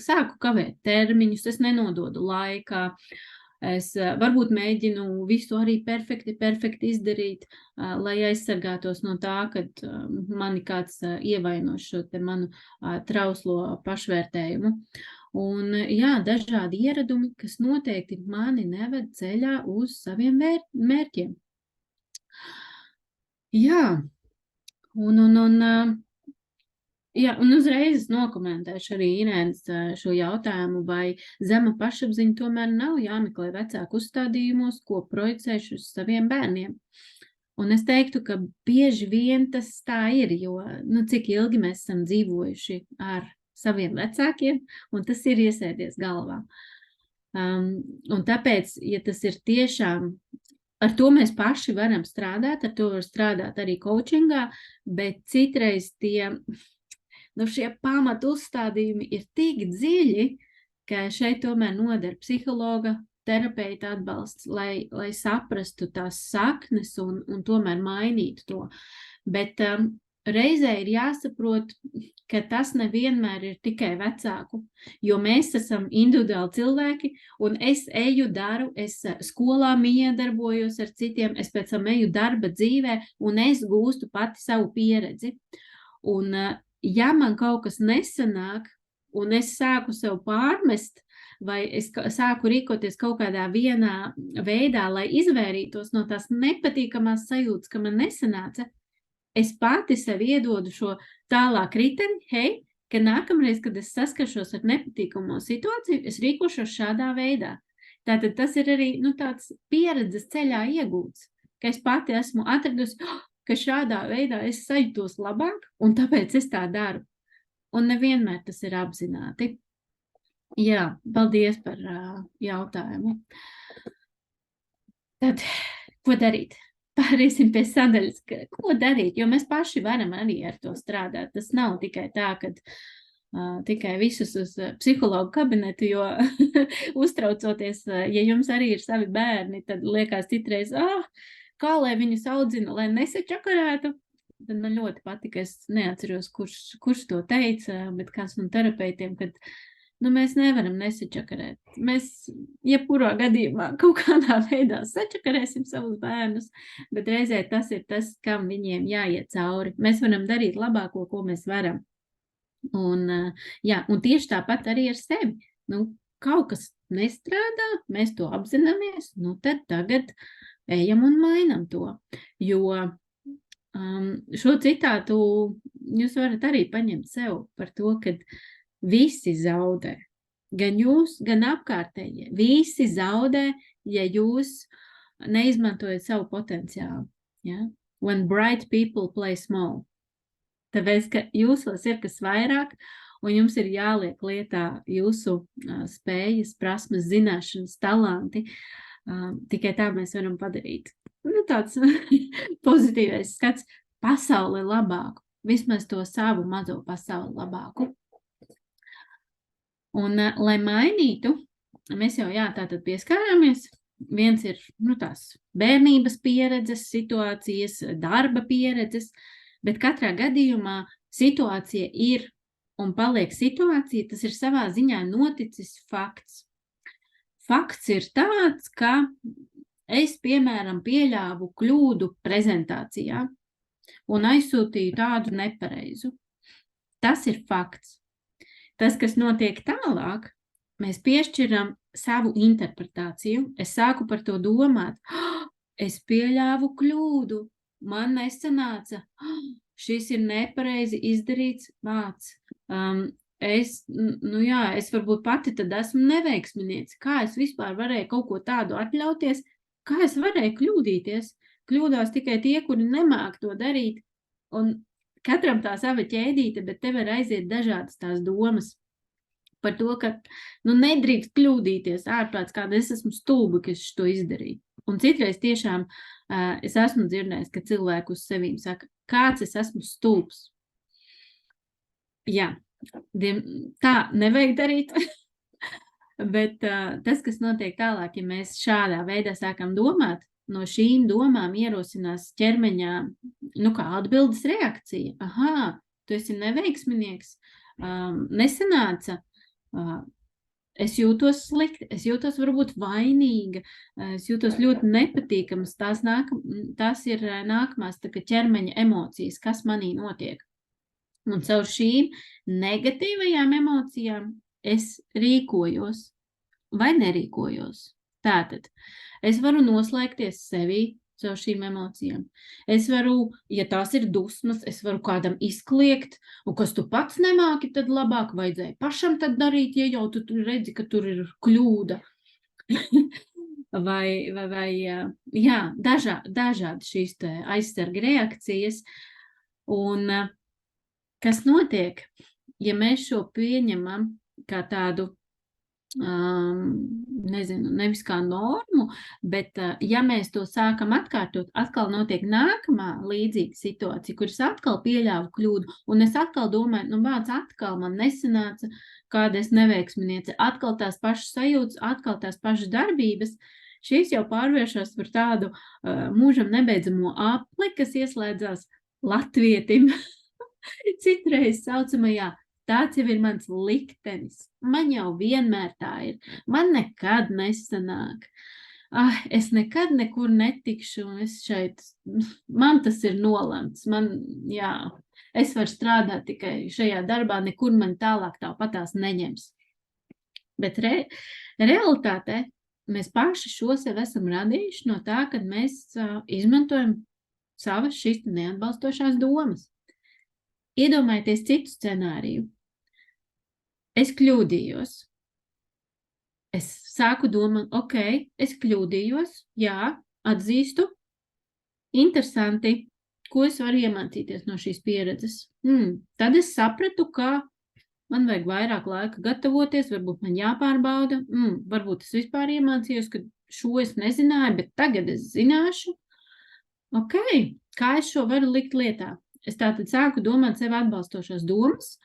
sāku kavēt termiņus, es nenododu laikā, es varbūt mēģinu visu arī perfekti izdarīt, lai aizsargātos no tā, kad mani kāds ievaino šo te manu trauslo pašvērtējumu. Un dažādi ieradumi, kas noteikti mani neved ceļā uz saviem mērķiem. Un uzreiz nokomentēšu arī Irēnas šo jautājumu, vai zema pašapziņa tomēr nav jāmeklē vecāku uzstādījumos, ko projicēšu uz saviem bērniem. Un es teiktu, ka bieži vien tas tā ir, jo cik ilgi mēs esam dzīvojuši ar saviem vecākiem, un tas ir iesēdies galvā. Un tāpēc, ja tas ir tiešām, ar to mēs paši varam strādāt, ar to var strādāt arī coachingā, bet citreiz šie pamatu uzstādījumi ir tik dziļi, ka šeit tomēr noder psihologa, terapeita atbalsts, lai saprastu tās saknes un tomēr mainītu to. Bet reizē ir jāsaprot, ka tas nevienmēr ir tikai vecāku, jo mēs esam individuāli cilvēki, un es eju daru, es skolā miedarbojos ar citiem, es pēc tam eju darba dzīvē, un es gūstu pati savu pieredzi. Un ja man kaut kas nesanāk, un es sāku sev pārmest, vai es sāku rīkoties kaut kādā vienā veidā, lai izvairītos no tās nepatīkamās sajūtas, ka man nesanāca, es pati sev iedodu šo tālāk riteni, ka nākamreiz, kad es saskaršos ar nepatīkamo situāciju, es rīkošos šādā veidā. Tātad tas ir arī tāds pieredzes ceļā iegūts, ka es pati esmu atradusi, ka šādā veidā es sajūtos labāk, un tāpēc es tā daru. Un nevienmēr tas ir apzināti. Paldies par jautājumu. Tad, ko darīt? Pāriesim pie sadaļas, ko darīt, jo mēs paši varam arī ar to strādāt. Tas nav tikai tā, ka tikai visus uz psihologu kabinetu, jo uztraucoties, ja jums arī ir savi bērni, tad liekas citreiz, kā lai viņus audzina, lai nesačakarētu. Tad man ļoti patika, es neatceros, kurš to teica, bet kāds no terapeitiem, kad mēs nevaram nesačakarēt. Mēs, jebkurā gadījumā, kaut kādā veidā sačakarēsim savus bērnus, bet reizē tas ir tas, kam viņiem jāiet cauri. Mēs varam darīt labāko, ko mēs varam. Un tieši tāpat arī ar sevi. Kaut kas nestrādā, mēs to apzināmies, tad tagad ejam un mainam to. Jo šo citātu jūs varat arī paņemt sev par to, ka visi zaudē, gan jūs, gan apkārtējie. Visi zaudē, ja jūs neizmantojat savu potenciālu. When bright people play small. Tāpēc, ka jūsos ir kas vairāk, un jums ir jāliek lietā jūsu spējas, prasmes, zināšanas, talanti. Tikai tā mēs varam padarīt. Tāds pozitīvais skats, pasauli labāku. Vismaz to savu mazo pasauli labāku. Un, lai mainītu, mēs jau tātad pieskārāmies. Viens ir tās bērnības pieredzes, situācijas, darba pieredzes, bet katrā gadījumā situācija ir un paliek situācija, tas ir savā ziņā noticis fakts. Fakts ir tāds, ka es, piemēram, pieļāvu kļūdu prezentācijā un aizsūtīju tādu nepareizu. Tas ir fakts. Tas, kas notiek tālāk, mēs piešķiram savu interpretāciju. Es sāku par to domāt. Es pieļāvu kļūdu. Man nesanāca. Šis ir nepareizi izdarīts vārds. Es varbūt pati tad esmu neveiksminieci. Kā es vispār varēju kaut ko tādu atļauties? Kā es varēju kļūdīties? Kļūdās tikai tie, kuri nemāk to darīt. Un katram tā sava ķēdīte, bet te var aiziet dažādas tās domas par to, ka nedrīkst kļūdīties ārprāts, kāda es esmu stulba, ka es to izdarīju. Un citreiz tiešām es esmu dzirdējis, ka cilvēku uz sevīm saka, kāds es esmu stulbs. Jā, tā nevajag darīt, bet tas, kas notiek tālāk, ja mēs šādā veidā sākam domāt, no šīm domām ierosinās ķermeņā, kā atbildes reakcija. Aha, tu esi neveiksminieks, nesanāca, es jūtos slikti, es jūtos varbūt vainīga, es jūtos ļoti nepatīkams, tās ir nākamās tā kā ķermeņa emocijas, kas manī notiek. Un caur šīm negatīvajām emocijām es rīkojos vai nerīkojos. Tātad, es varu noslēgties sevī caur šīm emocijām. Es varu, ja tās ir dusmas, es varu kādam izkliegt, un kas tu pats nemāki, tad labāk vajadzēja pašam tad darīt, ja jau tu redzi, ka tur ir kļūda. Dažādi šīs te aizsarga reakcijas. Un kas notiek, ja mēs šo pieņemam kā tādu, nevis kā normu, bet ja mēs to sākam atkārtot, atkal notiek nākamā līdzīga situācija, kur es atkal pieļāvu kļūdu, un es atkal domāju, atkal man nesanāca, kāda es neveiksminiece, atkal tās pašas sajūtas, atkal tās pašas darbības, šīs jau pārvēršas par tādu mūžam nebeidzamo apli, kas ieslēdzās latvietim, citreiz saucamajā. Tāds jau ir mans liktenis. Man jau vienmēr tā ir. Man nekad nesanāk. Es nekad nekur netikšu. Man tas ir nolemts. Es varu strādāt tikai šajā darbā, nekur man tālāk tāpatās neņems. Bet realitātē mēs paši šo sev esam radījuši no tā, kad mēs izmantojam savas šīs neatbalstošās domas. Iedomājieties citu scenāriju. Es kļūdījos. Es sāku domāt, es kļūdījos, jā, atzīstu. Interesanti, ko es varu iemācīties no šīs pieredzes. Tad es sapratu, ka man vajag vairāk laika gatavoties, varbūt man jāpārbauda, varbūt es vispār iemācījos, ka šo es nezināju, bet tagad es zināšu. Kā es šo varu likt lietā? Es tātad sāku domāt sev atbalstošās domas.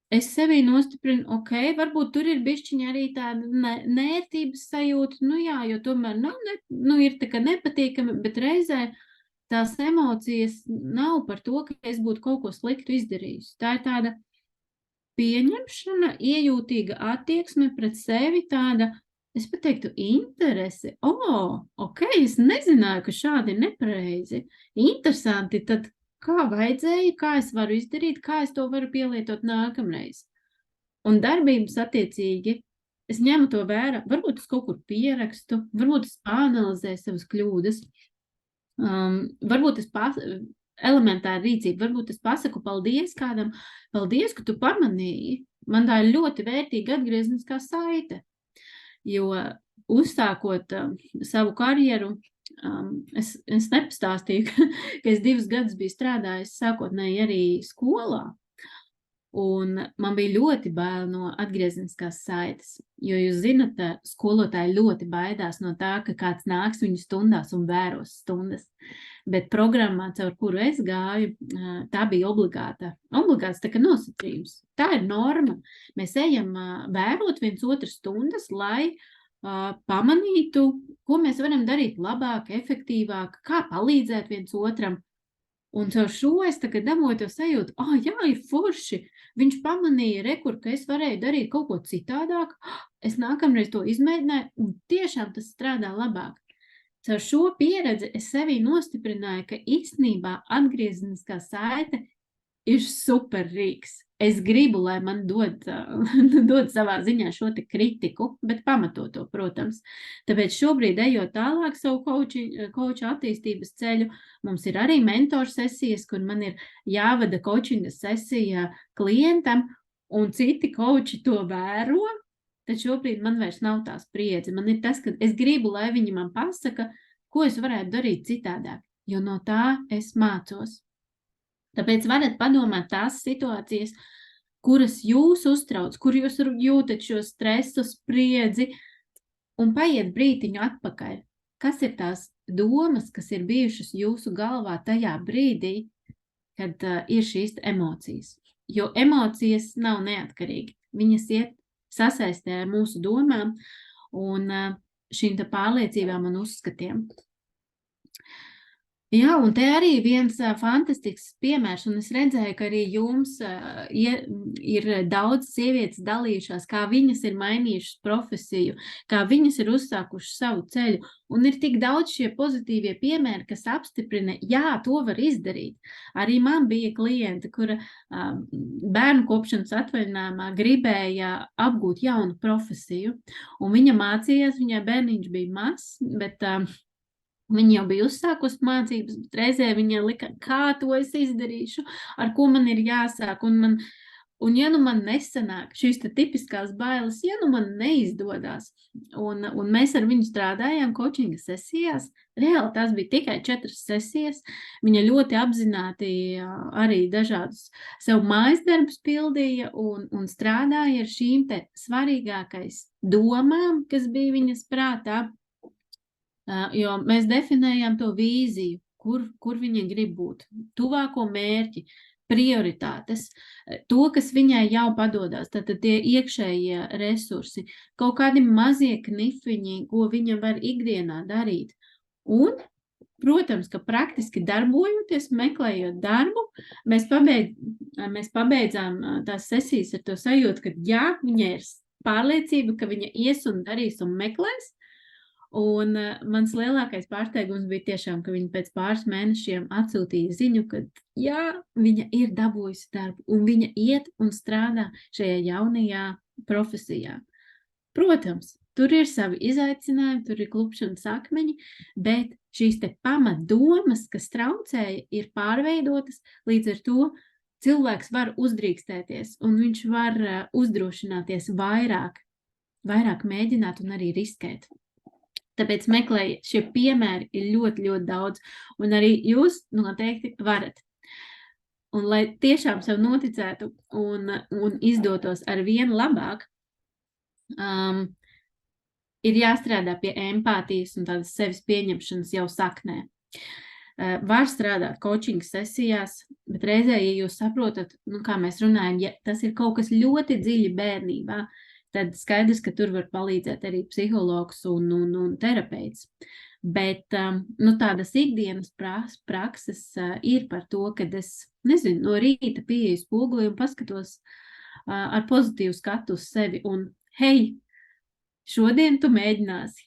Es sevī nostiprinu, varbūt tur ir bišķiņa arī tāda nērtības sajūta, jo tomēr ir tā kā nepatīkami, bet reizē tās emocijas nav par to, ka es būtu kaut ko sliktu izdarījusi. Tā ir tāda pieņemšana, iejūtīga attieksme pret sevi, tāda, es pat teiktu, interese. Es nezināju, ka šādi ir nepareizi. Interesanti, tad kā vajadzēja, kā es varu izdarīt, kā es to varu pielietot nākamreiz. Un darbības attiecīgi, es ņemu to vērā, varbūt es kaut kur pierakstu, varbūt es analizēju savas kļūdas, varbūt es elementāri rīcība, varbūt es pasaku paldies kādam, paldies, ka tu pamanīji. Man tā ir ļoti vērtīga atgriezniskā saite, jo uzsākot savu karjeru, es nepastāstīju, ka es 2 gadus biju strādājis sākotnēji arī skolā. Un man bija ļoti bail no atgriezeniskās saites, jo jūs zinat, skolotāji ļoti baidās no tā, ka kāds nāks viņu stundās un vēros stundas. Bet programmā, caur kuru es gāju, tā bija obligāts tā kā nosacījums. Tā ir norma. Mēs ejam vērot viens otru stundas, lai pamanītu, ko mēs varam darīt labāk, efektīvāk, kā palīdzēt viens otram. Un caur šo es tagad dabūju to sajūtu, jā, ir forši. Viņš pamanīja ka es varēju darīt kaut ko citādāk. Es nākamreiz to izmēģināju, un tiešām tas strādā labāk. Caur šo pieredzi es sevī nostiprināju, ka īstenībā atgriezeniskā saite ir super rīks. Es gribu, lai man dod savā ziņā šo te kritiku, bet pamatoto, protams. Tāpēc šobrīd, ejot tālāk savu coacha attīstības ceļu, mums ir arī mentor sesijas, kur man ir jāvada coachinga sesija klientam, un citi coachi to vēro, tad šobrīd man vairs nav tā spriedze. Man ir tas, ka es gribu, lai viņi man pasaka, ko es varētu darīt citādāk, jo no tā es mācos. Tāpēc varat padomāt tās situācijas, kuras jūs uztrauc, kur jūs jūtat šo stresu, spriedzi, un paiet brītiņu atpakaļ. Kas ir tās domas, kas ir bijušas jūsu galvā tajā brīdī, kad ir šīs emocijas? Jo emocijas nav neatkarīgi. Viņas iet sasaistē ar mūsu domām un šīm te pārliecībām un uzskatiem. Jā, un te arī viens fantastisks piemērs, un es redzēju, ka arī jums ir daudz sievietes dalījušās, kā viņas ir mainījušas profesiju, kā viņas ir uzsākušas savu ceļu, un ir tik daudz šie pozitīvie piemēri, kas apstiprina, jā, to var izdarīt. Arī man bija kliente, kura bērnu kopšanas atvaļinājumā gribēja apgūt jaunu profesiju, un viņa mācījās, viņai bērniņš bija mazs, bet viņa jau bija uzsākusi mācības, bet reizē viņa lika, kā to es izdarīšu, ar ko man ir jāsāk, un ja nu man nesanāk, šīs te tipiskās bailes, ja nu man neizdodas, un mēs ar viņu strādājām coachinga sesijās, reāli tās bija tikai 4 sesijas, viņa ļoti apzināti arī dažādus sev mājasdarbus pildīja un strādāja ar šīm te svarīgākais domām, kas bija viņas prātā, jo mēs definējām to vīziju, kur viņa grib būt, tuvāko mērķi, prioritātes, to, kas viņai jau padodās, tātad tie iekšējie resursi, kaut kādi mazie knifiņi, ko viņa var ikdienā darīt. Un, protams, ka praktiski darbojoties, meklējot darbu, mēs pabeidzām tās sesijas ar to sajūtu, ka jā, viņai ir pārliecība, ka viņa ies un darīs un meklēs. Un mans lielākais pārsteigums bija tiešām, ka viņa pēc pāris mēnešiem atsūtīja ziņu, ka jā, viņa ir dabūjusi darbu un viņa iet un strādā šajā jaunajā profesijā. Protams, tur ir savi izaicinājumi, tur ir klupšanas akmeņi, bet šīs te pamatdomas, kas traucēja, ir pārveidotas, līdz ar to cilvēks var uzdrīkstēties un viņš var uzdrošināties vairāk mēģināt un arī riskēt. Tāpēc meklējiet, šie piemēri ir ļoti, ļoti daudz, un arī jūs noteikti varat. Un lai tiešām sev noticētu un izdotos ar vienu labāk, ir jāstrādā pie empātijas un tādas sevis pieņemšanas jau saknē. Var strādāt coaching sesijās, bet reizē, ja jūs saprotat, kā mēs runājam, ja tas ir kaut kas ļoti dziļi bērnībā, tad skaidrs, ka tur var palīdzēt arī psihologs un terapeits. Bet tādas ikdienas prakses ir par to, kad es, no rīta pieeju spoguli un paskatos ar pozitīvu skatu uz sevi un, hei, šodien tu mēģināsi,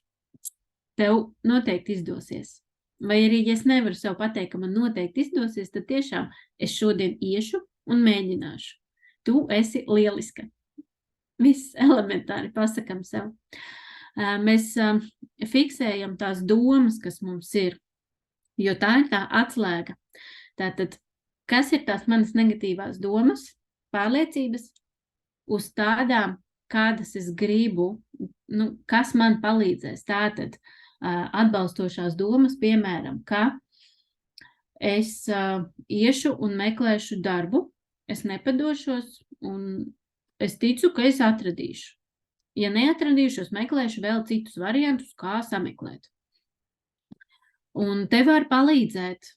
tev noteikti izdosies. Vai arī, ja es nevaru sev pateikt, ka man noteikti izdosies, tad tiešām es šodien iešu un mēģināšu. Tu esi lieliska. Viss elementāri pasakam sev. Mēs fiksējam tās domas, kas mums ir, jo tā ir tā atslēga. Tātad, kas ir tās manas negatīvās domas, pārliecības uz tādām, kādas es gribu, kas man palīdzēs. Tātad, atbalstošās domas, piemēram, ka es iešu un meklēšu darbu, es nepadošos, un es ticu, ka es atradīšu. Ja neatradīšu, es meklēšu vēl citus variantus, kā sameklēt. Un te var palīdzēt,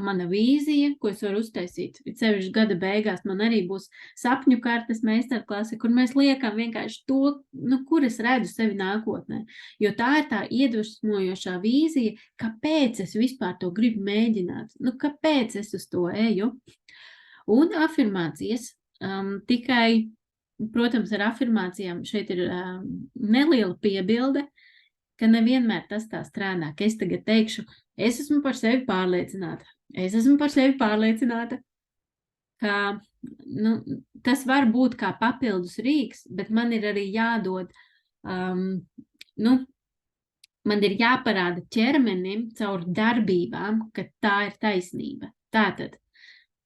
mana vīzija, ko es varu uztaisīt. Sevišķi gada beigās man arī būs sapņu kartes meistarklase, kur mēs liekam vienkārši to, kur es redzu sevi nākotnē. Jo tā ir tā iedvesmojošā vīzija, kāpēc es vispār to gribu mēģināt. Kāpēc es uz to eju? Un afirmācijas tikai... Protams, ar afirmācijām šeit ir neliela piebilde, ka nevienmēr tas tā strādā, ka es tagad teikšu, es esmu par sevi pārliecināta. Es esmu par sevi pārliecināta, ka tas var būt kā papildus rīks, bet man ir arī jādod, man ir jāparāda ķermenim caur darbībām, ka tā ir taisnība. Tātad,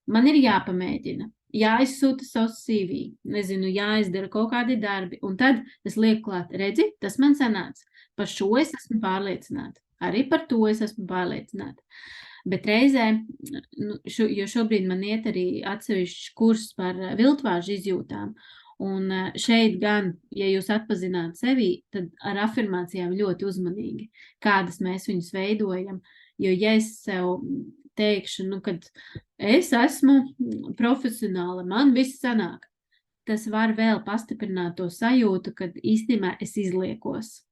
man ir jāpamēģina. Jāizsūta savs CV, jāizdara kaut kādi darbi, un tad es lieku klāt, redzi, tas man sanāca. Par šo es esmu pārliecināta. Arī par to es esmu pārliecināta. Bet reizē, jo šobrīd man iet arī atsevišķs kurs par viltvāžu izjūtām, un šeit gan, ja jūs atpazināt sevi, tad ar afirmācijām ļoti uzmanīgi, kādas mēs viņus veidojam, jo ja es sev teikšu, kad es esmu profesionāla, man viss sanāk. Tas var vēl pastiprināt to sajūtu, kad īstenībā es izliekos.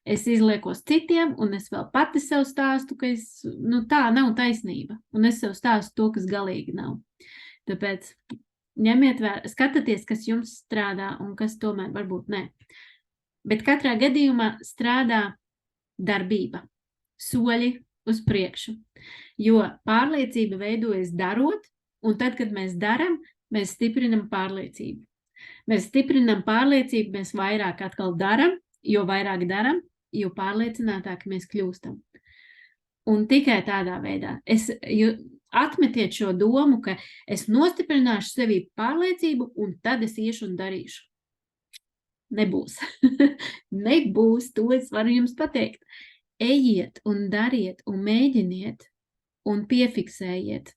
Es izliekos citiem, un es vēl pati sev stāstu, ka tā nav taisnība. Un es sev stāstu to, kas galīgi nav. Tāpēc ņemiet vērā, skatieties, kas jums strādā un kas tomēr varbūt ne. Bet katrā gadījumā strādā darbība, soļi uz priekšu. Jo pārliecība veidojas darot, un tad, kad mēs daram, mēs stiprinam pārliecību. Mēs stiprinam pārliecību, mēs vairāk atkal daram, jo vairāk daram, jo pārliecinātāk mēs kļūstam. Un tikai tādā veidā. Atmetiet šo domu, ka es nostiprināšu sevī pārliecību, un tad es iešu un darīšu. Nebūs. Nebūs, to es varu jums pateikt. Ejiet un dariet un mēģiniet un piefiksējiet,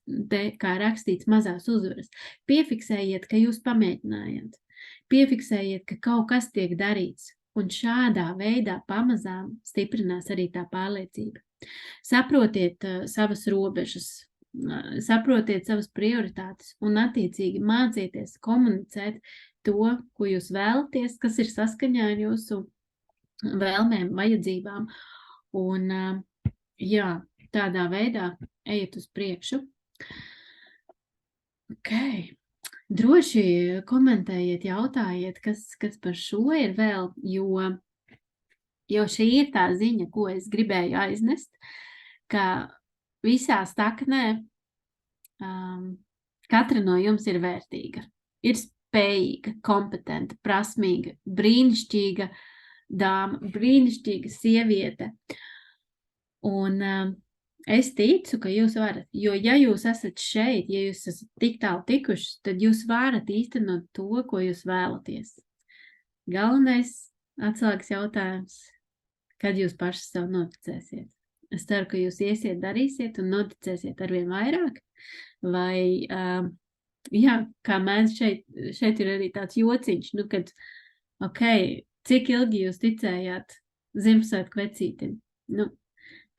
kā rakstīts mazās uzvaras, piefiksējiet, ka jūs pamēģinājāt, piefiksējiet, ka kaut kas tiek darīts, un šādā veidā pamazām stiprinās arī tā pārliecība. Saprotiet savas robežas, saprotiet savas prioritātes un attiecīgi mācieties komunicēt to, ko jūs vēlaties, kas ir saskaņā ar jūsu vēlmēm, vajadzībām. Un, tādā veidā ejiet uz priekšu. Droši komentējiet, jautājiet, kas par šo ir vēl, jo šī ir tā ziņa, ko es gribēju aiznest, ka visā staknē katra no jums ir vērtīga, ir spējīga, kompetenta, prasmīga, brīnišķīga dāma, brīnišķīga sieviete. Un es ticu, ka jūs varat, jo ja jūs esat šeit, ja jūs esat tik tālu tikuši, tad jūs varat īstenot to, ko jūs vēlaties. Galvenais atslēgas jautājums, kad jūs paši sev noticēsiet. Es ceru, ka jūs iesiet, darīsiet un noticēsiet arvien vairāk, vai, kā mēdz šeit ir arī tāds jociņš, kad, cik ilgi jūs ticējāt Ziemassvētku vecītim?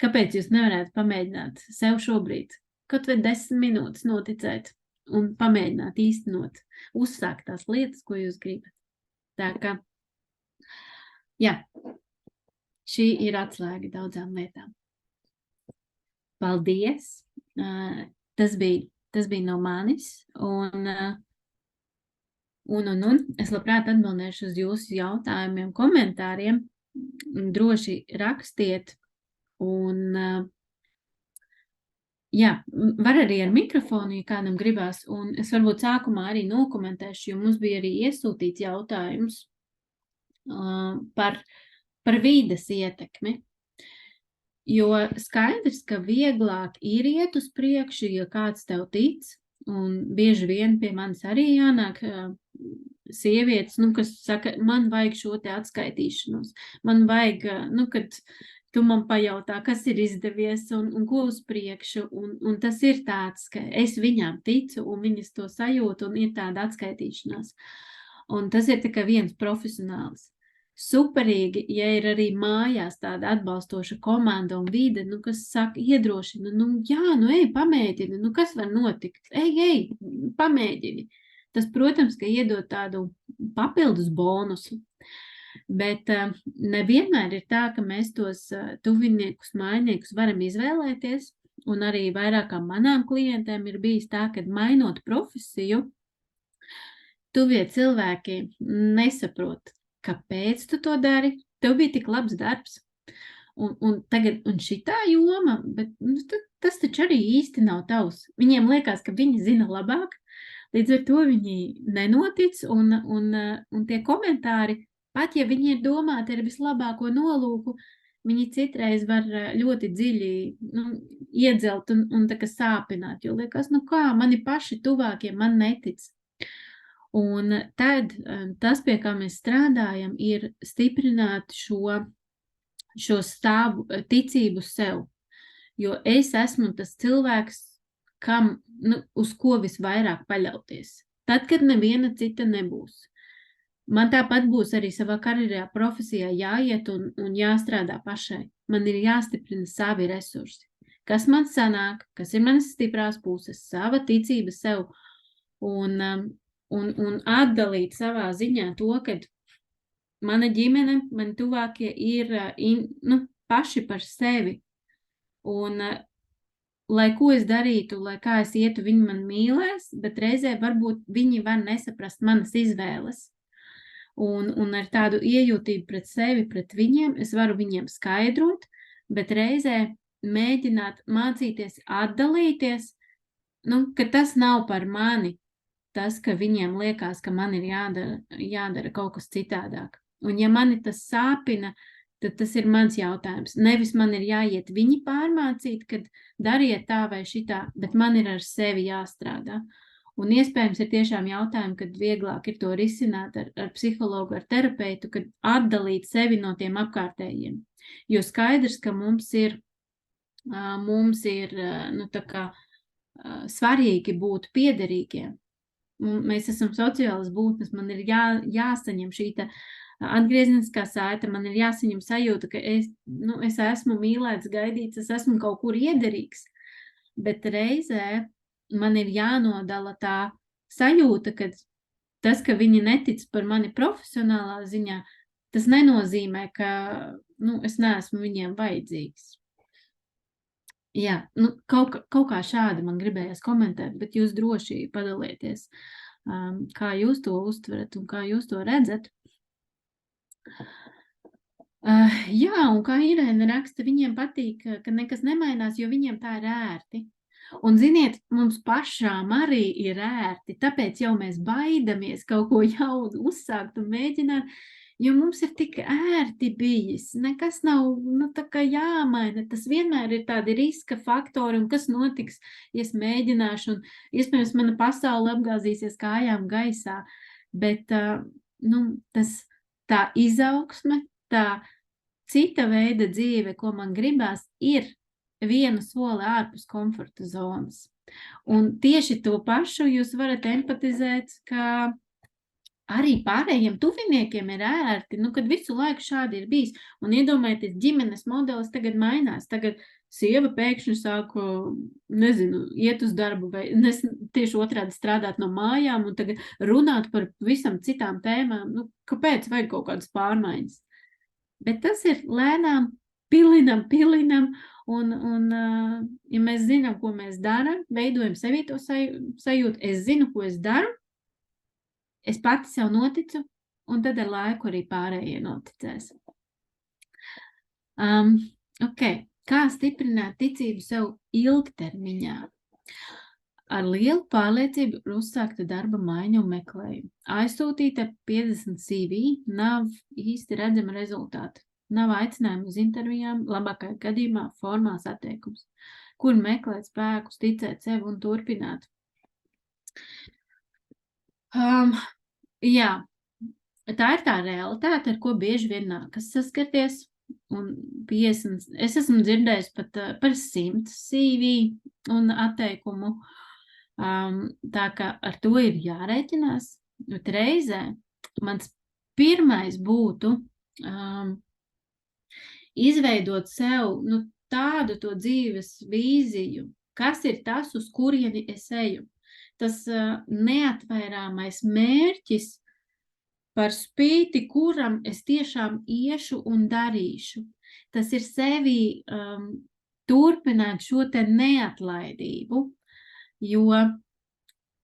Kāpēc jūs nevarētu pamēģināt sev šobrīd, kaut vai 10 minūtes noticēt un pamēģināt īstenot, uzsākt tās lietas, ko jūs gribat? Tā kā, šī ir atslēga daudzām lietām. Paldies! Tas bija no manis, un es labprāt atbildēšu uz jūsu jautājumiem, komentāriem. Droši rakstiet, un var arī ar mikrofonu, ja kādam gribās, un es varbūt sākumā arī nokomentēšu, jo mums bija arī iesūtīts jautājums par vīdes ietekmi. Jo skaidrs, ka vieglāk ir iet uz priekšu, ja kāds tev tic, un bieži vien pie manis arī jānāk sievietes, kas saka, man vajag šo te atskaitīšanos, man vajag, kad tu man pajautā, kas ir izdevies un ko uz priekšu, un tas ir tāds, ka es viņām ticu, un viņas to sajūt, un ir tāda atskaitīšanās. Un tas ir tikai viens profesionāls. Superīgi, ja ir arī mājās tāda atbalstoša komanda un vide, kas saka, iedrošina, jā, ej, pamēģini, kas var notikt? Ej, pamēģini. Tas, protams, ka iedod tādu papildus bonusu, bet nevienmēr ir tā, ka mēs tos tuviniekus, mājniekus varam izvēlēties, un arī vairākām manām klientēm ir bijis tā, ka mainot profesiju, tuvie cilvēki nesaprot, kāpēc tu to dari, tev bija tik labs darbs, un šitā joma, bet tas taču arī īsti nav tavs. Viņiem liekas, ka viņi zina labāk, līdz ar to viņi nenotic, un tie komentāri, pat ja viņi ir domāti ar vislabāko nolūku, viņi citreiz var ļoti dziļi iedzelt un tā kā sāpināt, jo liekas, kā, mani paši tuvākie man netic. Un tad tas, pie kā mēs strādājam, ir stiprināt šo stāvu ticību sev. Jo es esmu tas cilvēks, kam, uz ko visvairāk paļauties. Tad, kad neviena cita nebūs. Man tāpat būs arī savā karjerā profesijā jāiet un jāstrādā pašai. Man ir jāstiprina savi resursi. Kas man sanāk, kas ir manas stiprās puses, sava ticība sev un atdalīt savā ziņā to, ka mana ģimene, mani tuvākie ir paši par sevi. Un lai ko es darītu, lai kā es ietu, viņi man mīlēs, bet reizē varbūt viņi var nesaprast manas izvēles. Un ar tādu iejūtību pret sevi, pret viņiem, es varu viņiem skaidrot, bet reizē mēģināt mācīties atdalīties, ka tas nav par mani. Tas, ka viņiem liekas, ka man ir jādara kaut kas citādāk. Un ja mani tas sāpina, tad tas ir mans jautājums. Nevis man ir jāiet viņi pārmācīt, kad dariet tā vai šitā, bet man ir ar sevi jāstrādā. Un iespējams ir tiešām jautājumi, kad vieglāk ir to risināt ar psihologu, ar terapeitu, kad atdalīt sevi no tiem apkārtējiem. Jo skaidrs, ka mums ir tā kā svarīgi būt piederīgiem. Mēs esam sociālas būtnes, man ir jāsaņem šī atgriezniskā saite, man ir jāsaņem sajūta, ka es esmu mīlēts, gaidīts, es esmu kaut kur iederīgs. Bet reizē man ir jānodala tā sajūta, ka tas, ka viņi netic par mani profesionālā ziņā, tas nenozīmē, ka es neesmu viņiem vajadzīgs. Jā, kaut kā šādi man gribējās komentēt, bet jūs droši padalieties, kā jūs to uztverat un kā jūs to redzat. Jā, un kā Irēna raksta, viņiem patīk, ka nekas nemainās, jo viņiem tā ir ērti. Un ziniet, mums pašām arī ir ērti, tāpēc jau mēs baidamies kaut ko jaunu uzsākt un mēģināt, jo mums ir tik ērti bijis, nekas nav tā kā jāmaina, tas vienmēr ir tādi riska faktori, un kas notiks, ja es mēģināšu, un iespējams mana pasaule apgāzīsies kājām gaisā, bet tā izaugsme, tā cita veida dzīve, ko man gribās, ir viena soli ārpus komforta zonas. Un tieši to pašu jūs varat empatizēt, ka arī pārējiem tuviniekiem ir ērti, kad visu laiku šādi ir bijis. Un iedomājieties, ģimenes modelis tagad mainās. Tagad sieva pēkšņi sāk, iet uz darbu vai tieši otrādi strādāt no mājām un tagad runāt par visam citām tēmām. Kāpēc vajag kaut kādas pārmaiņas? Bet tas ir lēnām, pilinam, un ja mēs zinām, ko mēs darām, veidojam sevī to sajūtu, es zinu, ko es daru, es pati sev noticu, un tad ar laiku arī pārējie noticēs. Kā stiprināt ticību sev ilgtermiņā? Ar lielu pārliecību uzsākta darba maiņu un meklējumu. Aizsūtīta 50 CV, nav īsti redzama rezultāti. Nav aicinājumu uz intervijām, labākajā gadījumā formāls atteikums, kur meklēt spēkus, ticēt sev un turpināt. Jā, tā ir tā realitāte, ar ko bieži vien nākas saskarties. un 50, es esmu dzirdējis pat par 100 CV un atteikumu. Tā kā ar to ir jārēķinās, bet reizē mans pirmais būtu izveidot sev tādu to dzīves vīziju, kas ir tas, uz kurieni es eju. Tas neatvairāmais mērķis, par spīti, kuram es tiešām iešu un darīšu. Tas ir sevi turpināt šo te neatlaidību, jo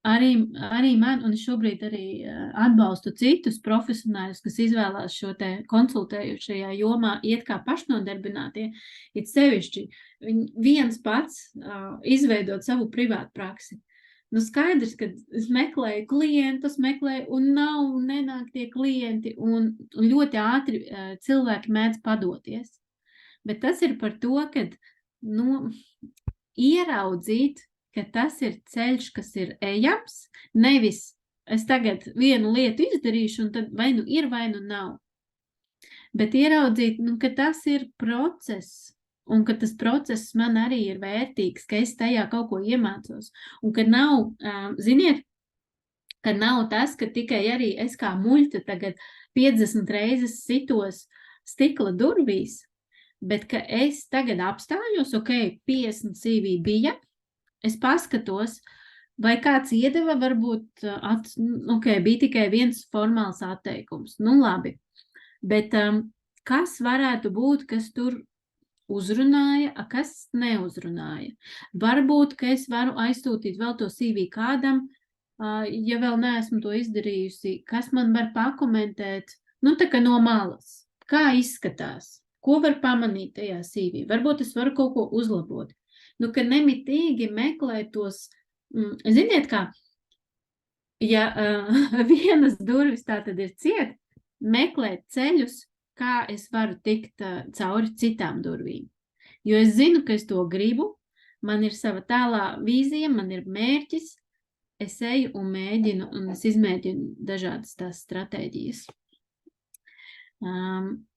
arī man, un šobrīd arī atbalstu citus profesionāļus, kas izvēlās šo te konsultējušajā jomā, iet kā pašnodarbinātie, it sevišķi viens pats izveidot savu privātu praksi. Skaidrs, ka es meklēju klientus, un nenāk tie klienti, un ļoti ātri cilvēki mēdz padoties. Bet tas ir par to, ka ieraudzīt, ka tas ir ceļš, kas ir ejams, nevis es tagad vienu lietu izdarīšu, un tad vai ir, vai nav. Bet ieraudzīt, ka tas ir process, un ka tas process man arī ir vērtīgs, ka es tajā kaut ko iemācos. Un ka nav, ziniet, ka nav tas, ka tikai arī es kā muļķa tagad 50 reizes sitos stikla durvīs, bet ka es tagad apstājos, 50 CV bija, es paskatos, vai kāds iedeva, varbūt, bija tikai viens formāls atteikums. Labi, bet kas varētu būt, kas tur uzrunāja, kas neuzrunāja? Varbūt, ka es varu aizsūtīt vēl to CV kādam, ja vēl neesmu to izdarījusi, kas man var pakomentēt, tā kā no malas, kā izskatās, ko var pamanīt tajā CV, varbūt es varu kaut ko uzlabot. Ka nemitīgi meklēt tos, ziniet kā, ja vienas durvis tā tad ir ciet, meklēt ceļus, kā es varu tikt cauri citām durvīm. Jo es zinu, ka es to gribu, man ir sava tālā vīzija, man ir mērķis, es eju un mēģinu, un es izmēģinu dažādas tās stratēģijas.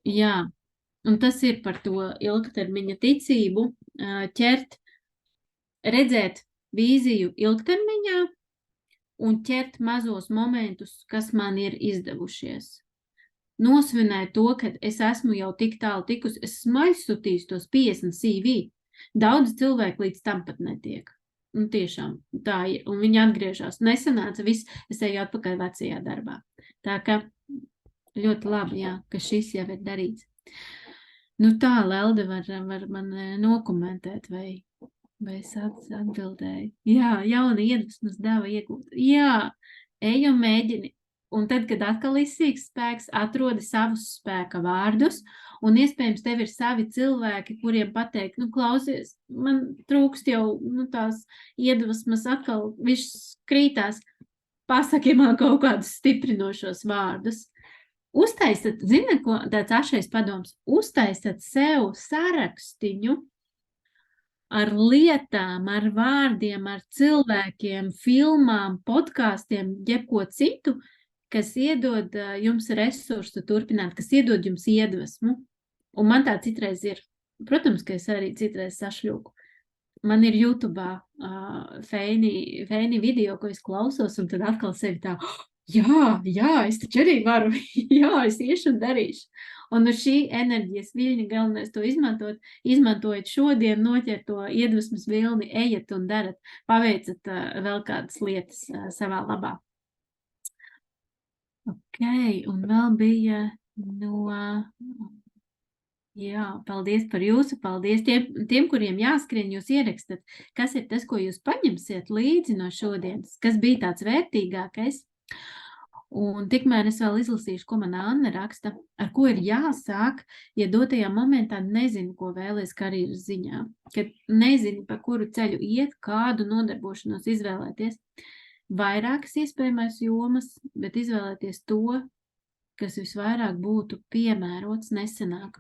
Jā, un tas ir par to ilgtermiņa ticību, redzēt vīziju ilgtermiņā un ķert mazos momentus, kas man ir izdevušies. Nosvinēt to, ka es esmu jau tik tālu tikus, es esmu aizsūtījis tos 50 CV. Daudz cilvēku līdz tam pat netiek. Tiešām tā, un viņi atgriežās. Nesanāca viss, es eju atpakaļ vecajā darbā. Tā ka ļoti labi, jā, ka šis jau ir darīts. Tā, Lelde var man nokomentēt, vai es atbildēju. Jā, jauna iedvesmas deva iegūt. Jā, ej un mēģini. Un tad, kad atkal izsīks spēks, atrodi savus spēka vārdus, un iespējams tev ir savi cilvēki, kuriem pateikt, klausies, man trūkst jau tās iedvesmas, atkal viss krītās, pasaki man kaut kādus stiprinošos vārdus. Uztaisat, zini, ko tāds ašais padoms, uztaisat sev sarakstiņu ar lietām, ar vārdiem, ar cilvēkiem, filmām, podkāstiem, jebko citu, kas iedod jums resursu turpināt, kas iedod jums iedvesmu. Un man tā citreiz ir. Protams, ka es arī citreiz sašļūku. Man ir YouTube'ā feini video, ko es klausos, un tad atkal sevi tā, jā, es taču arī varu, jā, es iešu un darīšu. Un uz šī enerģijas viļņa galvenais to izmantojot šodien, noķert to iedvesmas vilni, ejiet un darat, paveicat vēl kādas lietas savā labā. Un vēl bija jā, paldies par jūsu, paldies tiem, kuriem jāskrien, jūs ierakstat, kas ir tas, ko jūs paņemsiet līdzi no šodienas, kas bija tāds vērtīgākais. Un tikmēr es vēl izlasīšu, ko man Anna raksta, ar ko ir jāsāk, ja dotajā momentā nezinu, ko vēlies karjeras ziņā, kad nezinu, pa kuru ceļu iet, kādu nodarbošanos izvēlēties. Vairākas iespējamās jomas, bet izvēlēties to, kas visvairāk būtu piemērots nesenāk.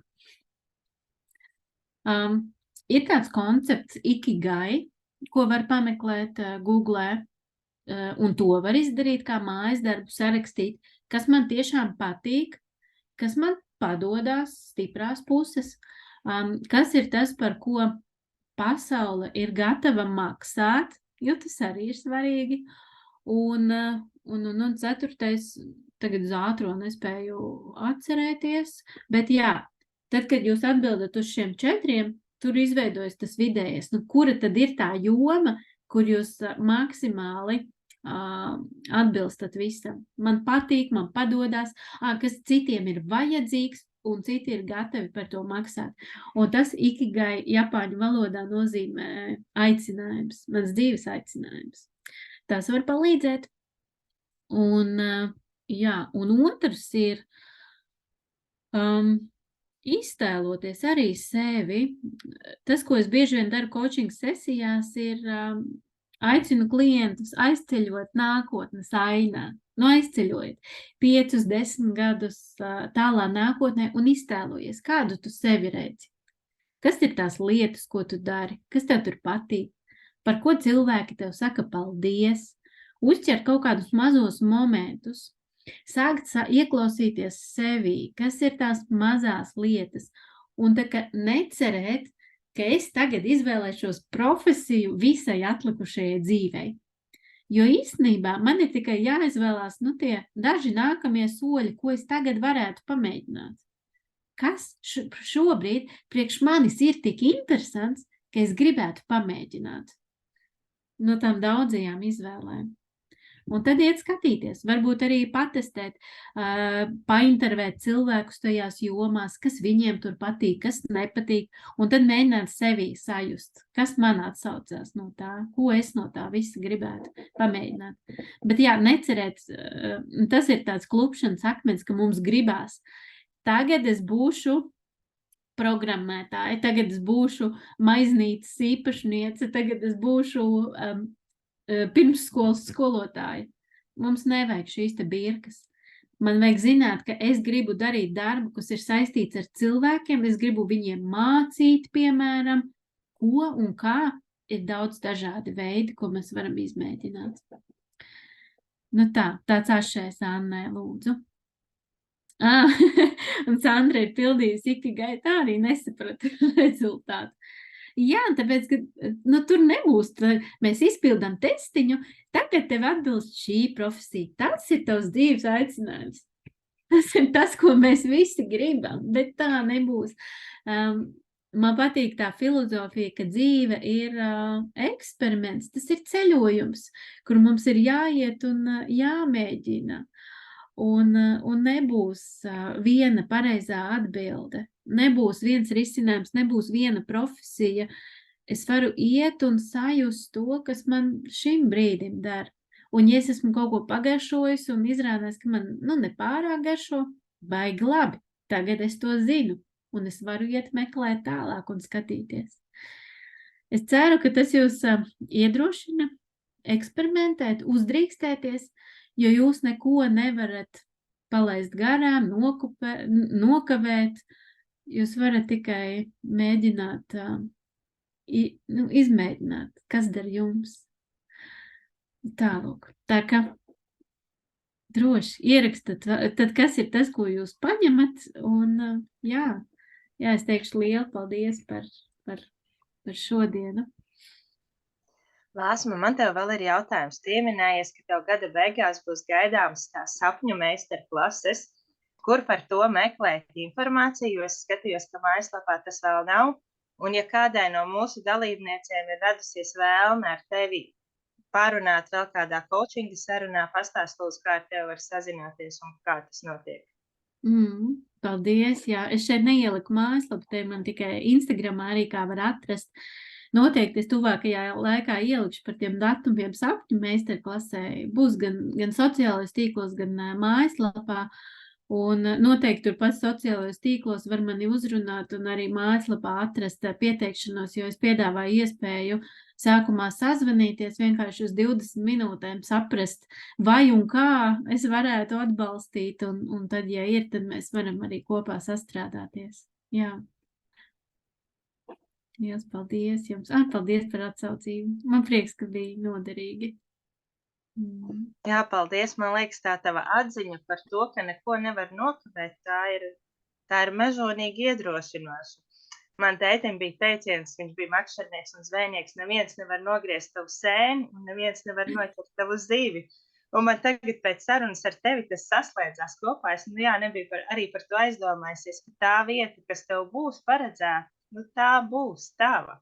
Ir tāds koncepts ikigai, ko var pameklēt Googlē, un to var izdarīt kā mājas darbu, sarakstīt, kas man tiešām patīk, kas man padodās stiprās puses, kas ir tas, par ko pasaule ir gatava maksāt, jo tas arī ir svarīgi. Un ceturtais, tagad uz ātro nespēju atcerēties, bet jā, tad, kad jūs atbildat uz šiem 4, tur izveidojas tas vidējais. Nu, kura tad ir tā joma, kur jūs maksimāli atbilstat visam? Man patīk, man padodās, kas citiem ir vajadzīgs, un citi ir gatavi par to maksāt. Un tas ikigai japāņu valodā nozīmē aicinājums, mans dzīves aicinājums. Tas var palīdzēt. Un, jā, un otrs ir iztēloties arī sevi. Tas, ko es bieži vien daru coaching sesijās, ir aicinu klientus aizceļot nākotnes ainā. Nu, aizceļojiet 5, 10 gadus tālā nākotnē un iztēlojies, kādu tu sevi redzi. Kas ir tās lietas, ko tu dari? Kas tev tur patīk? Par ko cilvēki tev saka paldies? Uzķert kaut kādus mazos momentus. Sākt ieklausīties sevī, kas ir tās mazās lietas. Un tā kā necerēt, ka es tagad izvēlēšos profesiju visai atlikušajai dzīvei. Jo īstenībā man ir tikai jāizvēlās tie daži nākamie soļi, ko es tagad varētu pamēģināt. Kas šobrīd priekš manis ir tik interesants, ka es gribētu pamēģināt no tām daudzajām izvēlēm. Un tad iet skatīties, varbūt arī patestēt, paintervēt cilvēkus tajās jomās, kas viņiem tur patīk, kas nepatīk, un tad mēģināt sevī sajust, kas man atsaucās no tā, ko es no tā visa gribētu pamēģināt. Bet jā, necerēt, tas ir tāds klupšanas akmens, ka mums gribās. Tagad es būšu programmētāja, tagad es būšu maiznītes īpašniece, tagad es būšu pirmsskolas skolotāja. Mums nevajag šīs te birkas. Man vajag zināt, ka es gribu darīt darbu, kas ir saistīts ar cilvēkiem, es gribu viņiem mācīt, piemēram, ko un kā. Ir daudz dažādi veidi, ko mēs varam izmēģināt. Nu tāds atšķēs Annai, lūdzu. Un Sandra ir pildījusi ikigai, tā arī nesaprata rezultātu. Jā, tāpēc, ka tur nebūs, mēs izpildām testiņu, tagad tev atbilst šī profesija. Tas ir tavs dzīves aicinājums. Tas ir tas, ko mēs visi gribam, bet tā nebūs. Man patīk tā filozofija, ka dzīve ir eksperiments, tas ir ceļojums, kur mums ir jāiet un jāmēģina. Un nebūs viena pareizā atbilde. Nebūs viens risinājums, nebūs viena profesija. Es varu iet un sajust to, kas man šim brīdim der. Un ja es esmu kaut ko pagaršojis un izrādās, ka man nepārāk garšo, baigi labi, tagad es to zinu. Un es varu iet meklēt tālāk un skatīties. Es ceru, ka tas jūs iedrošina eksperimentēt, uzdrīkstēties, jo jūs neko nevarat palaist garām, nokavēt. Jūs varat tikai mēģināt, izmēģināt, kas dar jums. Tālūk. Tā kā droši ierakstat, tad kas ir tas, ko jūs paņemat. Un jā, es teikšu lielu paldies par šodienu. Lāsma, man tev vēl ir jautājums. Tu pieminējies, ka tev gada beigās būs gaidāms tās sapņu meistarklases. Kur par to meklēt informāciju, jo es skatījos, ka mājaslapā tas vēl nav. Un ja kādai no mūsu dalībniecēm ir radusies vēlme ar tevi parunāt vēl kādā coachinga sarunā, pastāst lūdzu, kā ar tevi var sazināties un kā tas notiek. Paldies, jā. Es šeit neieliku mājaslapu, te man tikai Instagramā arī kā var atrast. Noteikti es tuvākajā laikā ielikšu par tiem datumiem sapņu meistarklasē. Būs gan sociālais tīklos, gan mājaslapā. Un noteikti turpat sociālajos tīklos var mani uzrunāt un arī mājaslapā atrast pieteikšanos, jo es piedāvāju iespēju sākumā sazvanīties, vienkārši uz 20 minūtēm saprast, vai un kā es varētu atbalstīt, un tad, ja ir, tad mēs varam arī kopā sastrādāties. Jā. Liels paldies jums. Paldies par atsaucību. Man prieks, ka bija noderīgi. Jā, paldies. Man liekas, tā tava atziņa par to, ka neko nevar nokavēt, tā ir Tā ir mežonīgi iedrošinoša. Man tētim bija teiciens, viņš bija makšķernieks un zvejnieks, neviens nevar nogriezt tavu sēni un neviens nevar noķert tavu zivi. Un man tagad pēc sarunas ar tevi tas saslēdzās kopā. Es nebiju arī par to aizdomājusies, ka tā vieta, kas tev būs paredzēta, tā būs tava.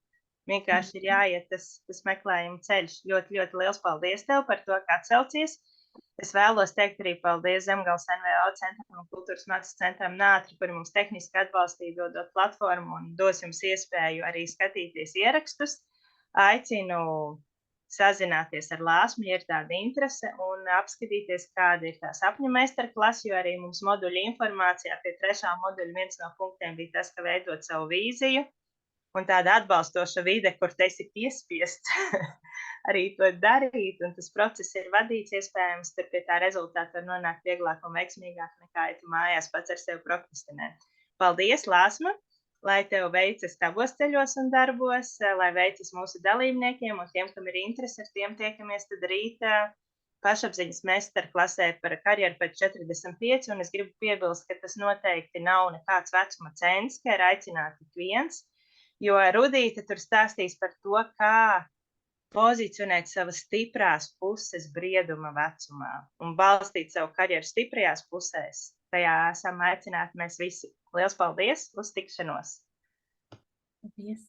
Vienkārši ir jāiet tas meklējuma ceļš. Ļoti, ļoti liels paldies tev par to, ka atsaucies. Es vēlos teikt arī paldies Zemgales NVO centram un Kultūras mākslas centram Nātri, kuri mums tehniski atbalstīja, dodot platformu un dos jums iespēju arī skatīties ierakstus. Aicinu sazināties ar Lāsmu, ja ir tāda interese, un apskatīties, kāda ir tā sapņu meistarklase, jo arī mums moduļu informācijā pie 3. moduļa viens no punktiem bija tas, ka veidot savu vīziju, un tāda atbalstoša vide, kur te esi piespiests arī to darīt, un tas process ir vadīts iespējams, tur pie tā rezultāta var nonākt vieglāk un veiksmīgāk nekā, ja tu mājās pats ar sevi prokrastinē. Paldies, Lāsma! Lai tev veicas tavos ceļos un darbos, lai veicas mūsu dalībniekiem un tiem, kam ir interese, ar tiem tiekamies tad rīt pašapziņas meistarklasē par karjeru pēc 45, un es gribu piebilst, ka tas noteikti nav nekāds vecuma cens, ka ir aicināti tik viens, jo Rudīte tur stāstīs par to, kā pozicionēt savas stiprās puses brieduma vecumā un balstīt savu karjeru stiprajās pusēs. Tajā esam aicināti mēs visi. Liels paldies! Uz tikšanos! Paldies!